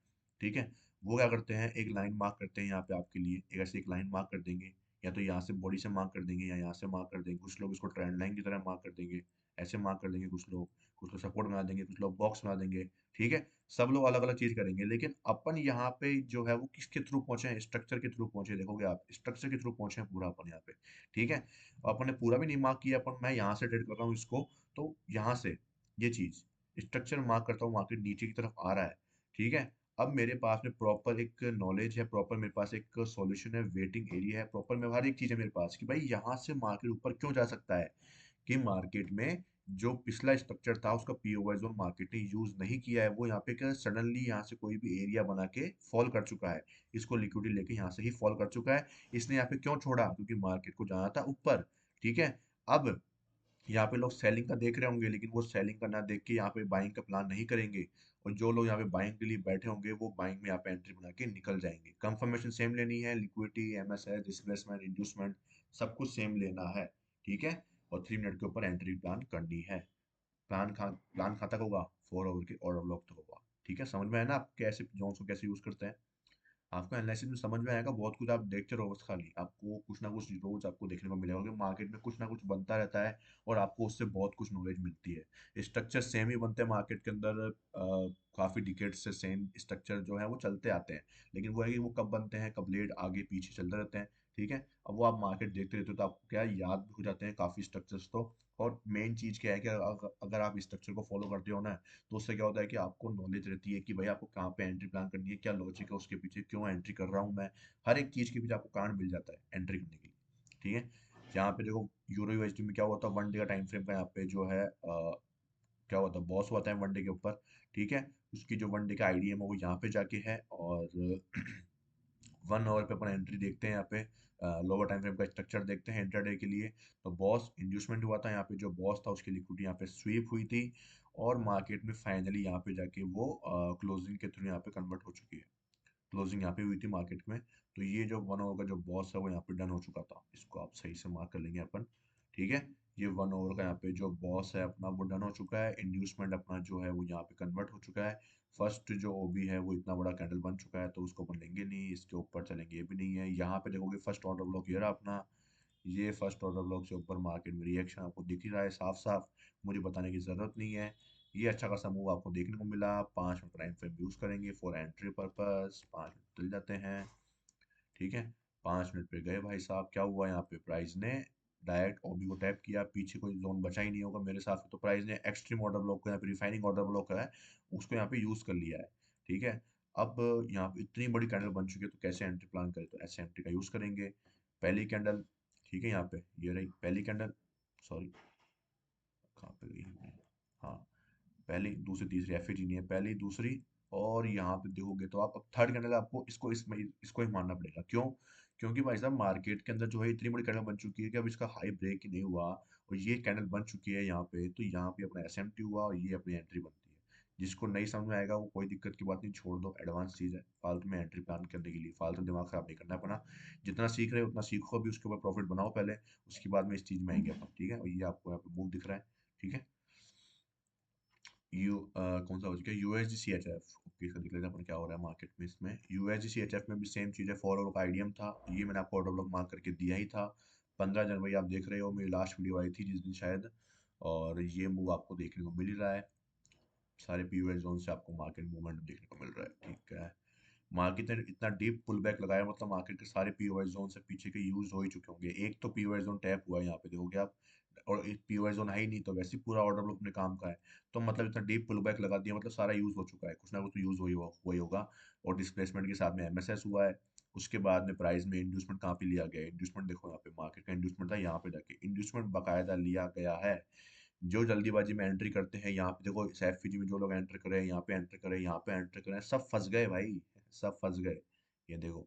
ठीक है। वो क्या करते हैं, एक लाइन मार्क करते हैं यहाँ पे आपके लिए, एक ऐसे एक लाइन मार्क कर देंगे, या तो यहाँ से बॉडी से मार्क कर देंगे या यहाँ से मार्क कर देंगे। कुछ लोग इसको ट्रेंड लाइन की तरह मार्क कर देंगे, ऐसे मार्क कर देंगे कुछ लोग सपोर्ट बना देंगे, कुछ लोग बॉक्स बना देंगे, ठीक है। सब लोग अलग अलग चीज करेंगे, लेकिन अपन यहाँ पे जो है वो किसके थ्रू पहुंचे हैं, स्ट्रक्चर के थ्रू पहुंचे, देखोगे आप स्ट्रक्चर के थ्रू पहुंचे हैं पूरा अपन यहाँ पे, ठीक है। अपन ने पूरा भी नहीं मार्क किया, अपन मैं यहाँ से ट्रेड कर रहा हूँ इसको, तो यहाँ से ये चीज स्ट्रक्चर मार्क करता हूँ, मार्केट नीचे की तरफ आ रहा है, ठीक है। अब मेरे पास में प्रॉपर एक नॉलेज है, प्रॉपर मेरे पास एक सॉल्यूशन है, वेटिंग एरिया है, प्रॉपर में हर एक चीज है मेरे पास कि भाई यहाँ से मार्केट ऊपर क्यों जा सकता है। कि मार्केट में जो पिछला स्ट्रक्चर था उसका पीओवाई जोन मार्केट ने यूज नहीं किया है, वो यहाँ पे क्या सडनली यहाँ से कोई भी एरिया बना के फॉल कर चुका है, इसको लिक्विडिटी लेके यहाँ से ही फॉल कर चुका है। इसने यहाँ पे क्यों छोड़ा, क्योंकि मार्केट को जाना था ऊपर, ठीक है। अब यहाँ पे लोग सेलिंग का देख रहे होंगे, लेकिन वो सेलिंग का ना देख के यहाँ पे बाइंग का प्लान नहीं करेंगे, और जो लोग यहाँ पे बाइंग के लिए बैठे होंगे वो बाइंग में यहाँ पे एंट्री बना के निकल जाएंगे। कंफर्मेशन सेम लेनी है, लिक्विडिटी, एमएसएस, डिस्प्लेसमेंट, इंड्यूसमेंट, सब कुछ सेम लेना है, ठीक है। और 3 मिनट के ऊपर एंट्री प्लान करनी है। प्लान कहाँ तक होगा, 4 आवर के ऑर्डर ब्लॉक तक होगा, ठीक है। समझ में है ना आप कैसे जोन्स को कैसे यूज करते हैं। आपको एनालिसिस में समझ में आएगा, बहुत कुछ आप देखते रहो बस, खाली आपको कुछ ना कुछ रोज आपको देखने को मिलेगा कि मार्केट में कुछ ना कुछ बनता रहता है, और आपको उससे बहुत कुछ नॉलेज मिलती है। स्ट्रक्चर सेम ही बनते हैं मार्केट के अंदर, काफी डिकेड से सेम स्ट्रक्चर जो है वो चलते आते हैं, लेकिन वो है कि वो कब बनते हैं, कब लेट आगे पीछे चलते रहते हैं, ठीक है। अब वो आप मार्केट देखते रहते हो तो आपको क्या है, याद भी हो जाते हैं काफी स्ट्रक्चर्स तो। और मेन चीज क्या है कि अगर आप स्ट्रक्चर को फॉलो करते हो ना, तो उससे क्या होता है कि आपको नॉलेज रहती है कि भाई आपको कहाँ पे एंट्री प्लान करनी है, क्या लॉजिक है उसके पीछे, क्यों एंट्री कर रहा हूँ मैं। हर एक चीज के पीछे आपको कारण मिल जाता है एंट्री करने के लिए, ठीक है। यहाँ पे देखो यूरो यूएसडी में क्या हुआ था, 1 डे का टाइम फ्रेम का यहाँ पे जो है क्या हुआ था, बॉस हुआ था 1 डे के ऊपर, ठीक है। उसकी जो 1 डे का आईडीएम है वो यहाँ पे जाके है, और 1 आवर पे अपन एंट्री देखते हैं यहाँ पे, लोअर टाइम फ्रेम का स्ट्रक्चर देखते हैं इंटरडे के लिए। तो बॉस इंड्यूसमेंट हुआ था यहाँ पे, जो बॉस था उसकी लिक्विडिटी यहाँ पे स्वीप हुई थी, और मार्केट में फाइनली यहाँ पे जाके वो क्लोजिंग के थ्रू यहाँ पे कन्वर्ट हो चुकी है। क्लोजिंग यहाँ पे हुई थी मार्केट में, तो ये जो 1 आवर का जो बॉस है वो यहाँ पे डन हो चुका था, इसको आप सही से मार्क कर लेंगे अपन, ठीक है। ये 1 आवर का यहाँ पे जो बॉस है अपना वो डन हो चुका है, इंड्यूसमेंट अपना जो है वो यहाँ पे कन्वर्ट हो चुका है। फर्स्ट जो ओबी है वो इतना बड़ा कैंडल बन चुका है, तो उसको अपन लेंगे नहीं, इसके ऊपर चलेंगे ये भी नहीं है। यहाँ पे देखोगे फर्स्ट ऑर्डर ब्लॉक ये रहा अपना, ये फर्स्ट ऑर्डर ब्लॉक से ऊपर मार्केट में रिएक्शन आपको दिख ही रहा है साफ साफ, मुझे बताने की जरूरत नहीं है। ये अच्छा खासा मूव आपको देखने को मिला। 5 मिनट टाइम फ्रेम यूज करेंगे फॉर एंट्री पर्पस, 5 मिनट चल जाते हैं, ठीक है। 5 मिनट पे गए भाई साहब, क्या हुआ यहाँ पे, प्राइस ने डायरेक्ट ओबी को टैप किया, पीछे कोई जोन बचा ही नहीं होगा मेरे हिसाब से, तो प्राइस ने एक्सट्रीम ऑर्डर ब्लॉक को यहाँ पे, रिफाइनिंग ऑर्डर ब्लॉक है उसको यहाँ पे यूज कर लिया है, ठीक है। अब यहाँ पे इतनी बड़ी कैंडल बन चुकी है, तो कैसे एंट्री प्लान करें, तो ऐसे एंट्री का यूज करेंगे। पहली कैंडल, ठीक है, यहाँ पे ये रही पहली कैंडल, सॉरी कहाँ पे गई है? हाँ, पहली दूसरी तीसरी, एफएजी नहीं है, पहली दूसरी, और यहाँ पे देखोगे तो आप अब थर्ड कैंडल आपको इसको ही मानना पड़ेगा, क्यों, क्योंकि भाई साहब मार्केट के अंदर जो है इतनी बड़ी कैंडल बन चुकी है कि अब इसका हाई ब्रेक ही नहीं हुआ, और ये कैंडल बन चुकी है यहाँ पे, तो यहाँ पे अपना एसएमटी हुआ और ये अपनी एंट्री बनती है। जिसको नहीं समझ में आएगा वो कोई दिक्कत की बात नहीं, छोड़ दो, एडवांस चीज है, फालतू में एंट्री प्लान करने के लिए फालतू दिमाग खराब नहीं करना अपना। जितना सीख रहे हो उतना सीखो, अभी उसके ऊपर प्रॉफिट बनाओ पहले, उसके बाद में इस चीज में आएंगे अपन, ठीक है। और ये आपको यहाँ पे मूव दिख रहा है, ठीक है। कौन सा हो चुका है, USD C H F, okay, इसका देख लेते हैं अपन क्या हो रहा है मार्केट में। इसमें यूएसडी सी एच एफ में भी सेम चीज़ है, 4 आवर का आईडीएम था, ये मैंने आपको ऑर्डर ब्लॉक मार्क करके दिया ही था। 15 जनवरी आप देख रहे हो, मेरी लास्ट वीडियो आई थी जिस दिन शायद, और ये मूव आपको देखने को मिल ही रहा है। सारे पीओएस जोन से आपको मार्केट मूवमेंट देखने को मिल रहा है, ठीक है। मार्केट ने इतना डीप पुल बैक लगाया, मतलब मार्केट के सारे पीओएस जोन से पीछे के यूज हो ही चुके होंगे, एक तो पीओएस जोन टैप हुआ है यहाँ पे देखोगे आप, और एक पीओएस जोन है ही नहीं, तो वैसे ही पूरा ऑर्डर ब्लॉक अपने काम का है। तो मतलब इतना डीप पुल बैक लगा दिया, मतलब सारा यूज हो चुका है, कुछ ना कुछ तो यूज हुआ ही होगा। और डिस्प्लेसमेंट के साथ में एमएसएस हुआ है। उसके बाद में प्राइस में इंड्यूसमेंट कहाँ पे लिया गया है, इंड्यूसमेंट देखो यहाँ पे मार्केट का इंड्यूसमेंट था, यहाँ पे जाके इंड्यूसमेंट बकायदा लिया गया है। जो जल्दीबाजी में एंट्री करते हैं यहाँ पे देखो, इस एफपीजी में जो लोग एंटर कर रहे हैं, यहाँ पे एंटर कर रहे हैं, यहाँ पे एंटर कर रहे हैं, सब फंस गए भाई, सब फंस गए। ये देखो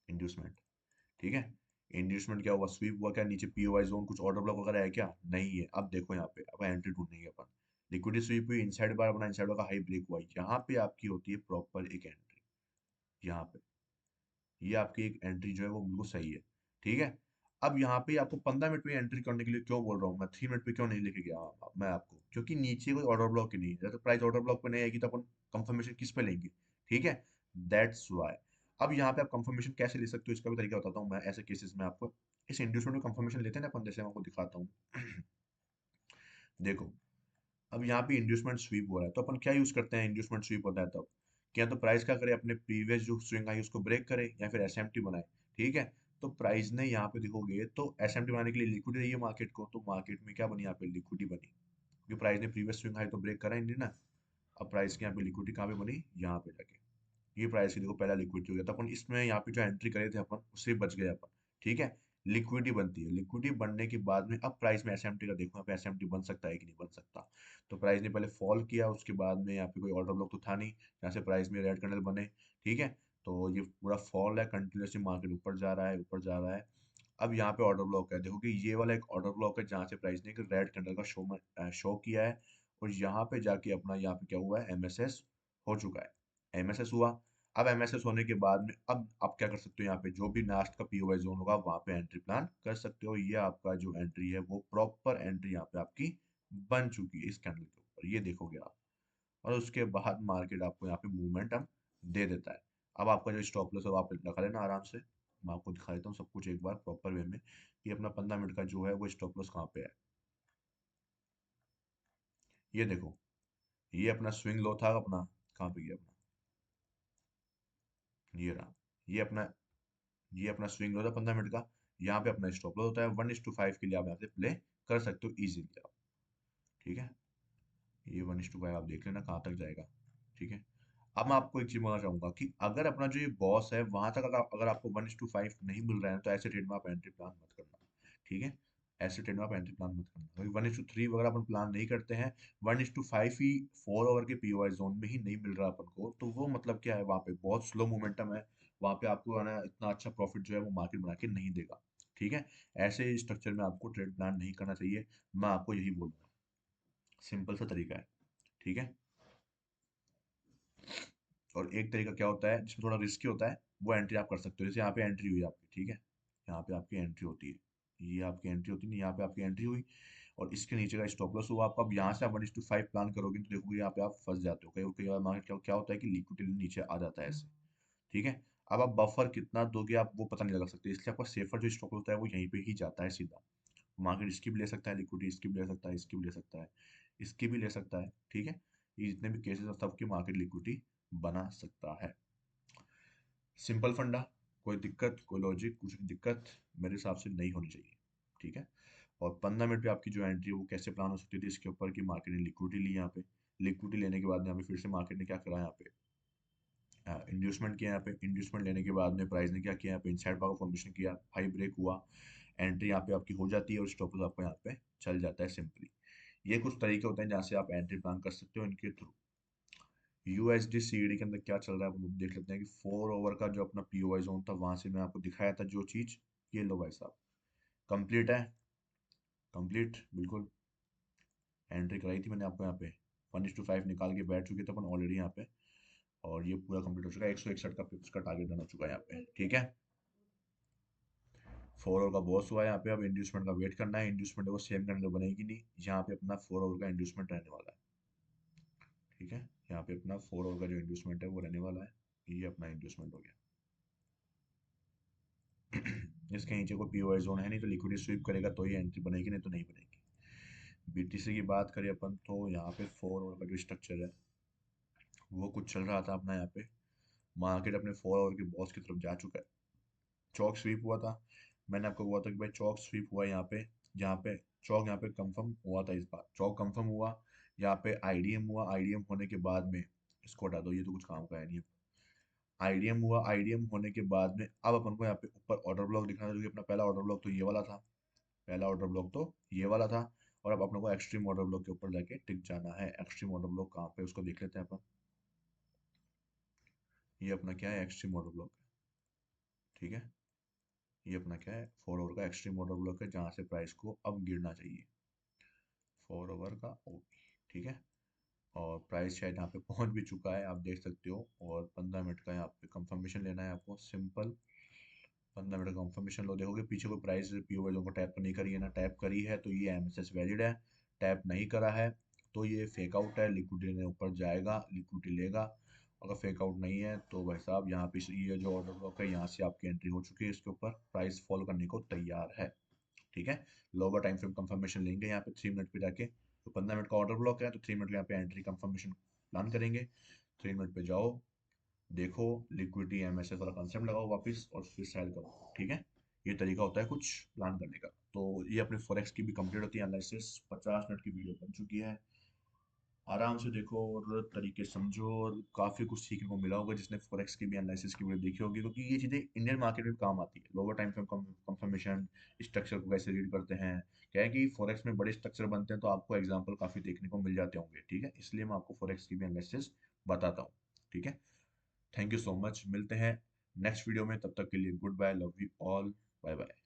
इंड्यूसमेंट, ठीक है। इंड्यूसमेंट क्या हुआ, स्वीप हुआ क्या, नीचे पीओआई जोन कुछ ऑर्डर ब्लॉक वगैरह है क्या, नहीं है। अब देखो यहाँ पे अब एंट्री ढूंढेंगे अपन। लिक्विडिटी स्वीप हुई, इनसाइड बार अपना इनसाइड बार का हाई ब्रेक हुआ, यहाँ पे आपकी होती है प्रॉपर एक एंट्री। यहाँ पे ये आपकी एक एंट्री जो है वो बिल्कुल सही है, ठीक है। अब यहाँ पे आपको 15 मिनट में एंट्री करने के लिए क्यों बोल रहा हूँ मैं, 3 मिनट पे क्यों नहीं लेके गया मैं आपको, क्योंकि नीचे कोई ऑर्डर ब्लॉक ही नहीं है। जैसे प्राइस ऑर्डर ब्लॉक पे नहीं आएगी तो अपन कंफर्मेशन किस पे लेंगे, ठीक है। That's why. अब यहाँ पे आप कंफर्मेशन कैसे ले सकते हो, इसका भी तरीका बताता हूँ मैं। ऐसे केसेस में आपको इस इंड्यूसमेंट में कंफर्मेशन लेते हैं ना अपन, जैसे मैं आपको दिखाता हूँ। देखो, अब यहाँ पे इंड्यूसमेंट स्वीप हो रहा है तो अपन क्या यूज करते हैं, इंड्यूसमेंट स्वीप होता है तब कि या तो प्राइस क्या करे, अपने प्रीवियस जो स्विंग आई उसको ब्रेक करे या फिर एसएमटी बनाए, ठीक है। तो प्राइस ने यहाँ पे देखोगे तो एसएमटी बनाने के लिए लिक्विडिटी चाहिए मार्केट को, तो मार्केट में क्या बनी, यहाँ पे लिक्विडिटी बनी, क्योंकि प्राइस ने प्रीवियस स्विंग हाई तो ब्रेक करा ही नहीं ना। अब प्राइस के यहाँ पे लिक्विडिटी कहाँ पे बनी, यहाँ पे जाके। ये प्राइस की देखो पहला लिक्विडिटी हो गया, तो अपन इसमें यहाँ पे जो एंट्री करे थे अपन उससे बच गए अपन, ठीक है। लिक्विडिटी बनती है, लिक्विडिटी बनने के बाद में अब प्राइस में एसएमटी का देखो, यहाँ पे एसएमटी बन सकता है कि नहीं बन सकता। तो प्राइस ने पहले फॉल किया, उसके बाद में यहाँ पे कोई ऑर्डर ब्लॉक तो था नहीं यहाँ से प्राइस में रेड कैंडल बने, ठीक है। तो ये पूरा फॉल है, कंटिन्यूसली मार्केट ऊपर जा रहा है ऊपर जा रहा है। अब यहाँ पे ऑर्डर ब्लॉक है, देखो कि ये वाला एक ऑर्डर ब्लॉक है जहाँ से प्राइस ने एक रेड कैंडल का शो किया है। और यहाँ पे जाके अपना यहाँ पे क्या हुआ है, एमएसएस हो चुका है, एमएसएस हुआ। अब एमएसएस होने के बाद में अब आप क्या कर सकते हो, यहाँ पे जो भी लास्ट का पीओवाई जोन होगा वहां पे एंट्री प्लान कर सकते हो। ये आपका जो एंट्री है वो प्रॉपर एंट्री यहाँ पे आपकी बन चुकी है इस कैंडल के ऊपर, ये देखोगे आप। और उसके बाद मार्केट आपको यहाँ पे मूवमेंट हम दे देता है। अब आपका जो स्टॉप लॉस है वो आप लगा लेना आराम से। मैं आपको दिखा देता हूँ सब कुछ एक बार प्रॉपर वे में कि अपना 15 मिनट का जो है वो स्टॉप लॉस कहाँ पे है। ये देखो, ये अपना स्विंग लो था अपना, कहाँ पे गया अपना, ये रहा। ये अपना ये अपना स्विंग लो था 15 मिनट का। यहाँ पे अपना स्टॉप लॉस होता है, 1:5 के लिए आप यहाँ से प्ले कर सकते हो इजीली आप, ठीक है। ये 1:5 आप देख लेना कहाँ तक जाएगा, ठीक है। अब मैं आपको एक चीज बोलना चाहूंगा कि अगर अपना जो ये बॉस है वहां तक अगर आपको 1:5 नहीं मिल रहा है तो ऐसे ट्रेड में आप एंट्री प्लान मत करना, ठीक है। ऐसे ट्रेड में आप एंट्री प्लान मत करना, क्योंकि 1:3 वगैरह अपन प्लान नहीं करते हैं। 1:5 ही 4 ओवर के पीओआई जोन में ही नहीं मिल रहा अपन को, तो वो मतलब क्या है, वहाँ पे बहुत स्लो मोमेंटम है। वहाँ पे आपको है ना इतना अच्छा प्रॉफिट जो है वो मार्केट बना के नहीं देगा, ठीक है। ऐसे स्ट्रक्चर में आपको ट्रेड प्लान नहीं करना चाहिए, मैं आपको यही बोलूंगा। सिंपल सा तरीका है, ठीक है। और एक तरीका क्या होता है जिसमें थोड़ा रिस्की होता है, वो एंट्री आप कर सकते हो। जैसे यहाँ पे एंट्री हुई आपकी, ठीक है। यहाँ पे आपकी एंट्री होती है, ये आपकी एंट्री होती है, यहाँ पे आपकी एंट्री हुई और इसके नीचे का स्टॉप लॉस हुआ आपका। अब यहाँ से आप 1:5 प्लान करोगे तो देखोगे यहाँ पे आप फंस जाते हो। कई कई बार मार्केट क्या क्या होता है कि लिक्विडिटी नीचे आ जाता है ऐसे, ठीक है। अब आप बफर कितना दोगे आप वो पता नहीं लगा सकते, इसलिए आपका सेफर जो स्टॉप होता है वो यहीं पे ही जाता है सीधा। मार्केट इसकी भी ले सकता है लिक्विडिटी, इसकी भी ले सकता है, इसकी भी ले सकता है, इसकी भी ले सकता है, ठीक है। ये जितने भी केसेस हैं सबकी मार्केट लिक्विडिटी बना सकता है। सिंपल फंडा, कोई दिक्कत कोई लॉजिक कुछ भी दिक्कत मेरे हिसाब से नहीं होनी चाहिए, ठीक है। और 15 मिनट पे आपकी जो एंट्री है वो कैसे प्लान हो सकती थी, इसके ऊपर कि मार्केट ने लिक्विडिटी ली यहाँ पे। लिक्विडिटी लेने के बाद में यहाँ पे फिर से मार्केट ने क्या करा यहाँ पे, इंड्यूसमेंट किया यहाँ पे। इंड्यूसमेंट लेने के बाद में प्राइस ने क्या किया यहाँ पे, इनसाइड पावर फॉर्मेशन किया, हाई ब्रेक हुआ, एंट्री यहाँ पे आपकी हो जाती है और स्टॉप लॉस आपका यहाँ पे चल जाता है सिंपली। ये कुछ तरीके होते हैं जहाँ से आप एंट्री प्लान कर सकते हो इनके थ्रू। यूएसडी सीडी के अंदर क्या चल रहा है वो देख लेते हैं कि 4 ओवर का जो अपना पीओआई जोन था वहां से मैं आपको दिखाया था जो चीज, ये लो भाई साहब, कंप्लीट है, कंप्लीट बिल्कुल। एंट्री कराई थी मैंने आपको यहाँ पे, 1:5 निकाल के बैठ चुके थे अपन ऑलरेडी यहाँ पे। और ये पूरा कंप्लीट हो चुका है, 161 का पिप्स का टारगेट रन हो चुका है यहाँ पे, ठीक है। 4 ओवर का बॉस हुआ है यहाँ पे, अब इंड्यूसमेंट का वेट करना है। इंड्यूसमेंट वो सेम करने बनेगी नहीं, यहाँ पे अपना 4 ओवर का इंड्यूसमेंट रहने वाला है, ठीक है। यहाँ पे अपना 4 ओवर का जो इंड्यूसमेंट है वो रहने वाला है, ये अपना इंड्यूसमेंट हो गया। इसके नीचे कोई पीओआई जोन है नहीं, तो लिक्विडिटी स्वीप करेगा तो ही एंट्री बनेगी, नहीं तो नहीं बनेगी। बीटीसी की बात करें अपन तो यहाँ पे 4 ओवर का जो स्ट्रक्चर है वो कुछ चल रहा था अपना यहाँ पे। मार्केट अपने 4 ओवर के बॉस की तरफ जा चुका है, चौक स्वीप हुआ था। मैंने आपको बोला था कि भाई चौक स्वीप हुआ यहाँ पे, जहाँ पे चौक यहाँ पे कंफर्म हुआ था, इस बार चौक कंफर्म हुआ। यहाँ पे आईडीएम हुआ, आईडीएम होने के बाद में इसको हटा दो, ये तो कुछ काम का है नहीं। आईडीएम हुआ, आईडीएम होने के बाद में अब अपन को यहाँ पे ऊपर ऑर्डर ब्लॉक दिखना था, जो कि अपना पहला ऑर्डर ब्लॉक तो ये वाला था, पहला ऑर्डर ब्लॉक तो ये वाला था। और अब अपने को एक्सट्रीम ऑर्डर ब्लॉक के ऊपर जाके टिक जाना है। एक्सट्रीम ऑर्डर ब्लॉक कहाँ पे उसको देख लेते हैं अपन। ये अपना क्या है, एक्सट्रीम ऑर्डर ब्लॉक है, ठीक है। ये अपना क्या है, 4 आवर का एक्सट्रीम ऑर्डर ब्लॉक है जहाँ से प्राइस को अब गिरना चाहिए, 4 आवर का ओके, ठीक है। और प्राइस शायद यहाँ पे पहुंच भी चुका है, आप देख सकते हो। और 15 मिनट का यहाँ पे कंफर्मेशन लेना है आपको, सिंपल 15 मिनट का कंफर्मेशन लो। देखोगे पीछे कोई प्राइस पीओ वैल्यू को टैप तो नहीं करी है ना, टैप करी है तो ये एमएसएस वैलिड है, टैप नहीं करा है तो ये फेक आउट है, लिक्विडिटी ने ऊपर जाएगा, लिक्विडिटी लेगा। अगर फेक आउट नहीं है तो भाई साहब यहाँ पे ये जो ऑर्डर ब्लॉक है यहाँ से आपकी एंट्री हो चुकी है, इसके ऊपर प्राइस फॉलो करने को तैयार है, ठीक है। लोअर टाइम फ्रेम कंफर्मेशन लेंगे यहाँ पे 3 मिनट पे जाके, तो 15 मिनट का ऑर्डर ब्लॉक है तो 3 मिनट यहाँ पे एंट्री कंफर्मेशन प्लान करेंगे। 3 मिनट पे जाओ, देखो लिक्विडिटी एमएसएस वाला कंसेप्ट लगाओ वापस और फिर सेल करो, ठीक है। ये तरीका होता है कुछ प्लान करने का। तो ये अपने फॉरेक्स की भी कंप्लीट होती है एनालिसिस, 50 मिनट की वीडियो बन चुकी है। आराम से देखो और तरीके से समझो, और काफ़ी कुछ सीखने को मिला होगा जिसने फॉरेक्स की भी एनालिसिस की वीडियो देखी होगी, क्योंकि ये चीज़ें इंडियन मार्केट में काम आती है। Lower time frame confirmation, structure को कैसे रीड करते हैं, क्या है कि फॉरेक्स में बड़े स्ट्रक्चर बनते हैं तो आपको एग्जाम्पल काफ़ी देखने को मिल जाते होंगे, ठीक है। इसलिए मैं आपको फॉरेक्स की भी एनालिसिस बताता हूँ, ठीक है। थैंक यू सो मच, मिलते हैं नेक्स्ट वीडियो में, तब तक के लिए goodbye, love you all, bye bye.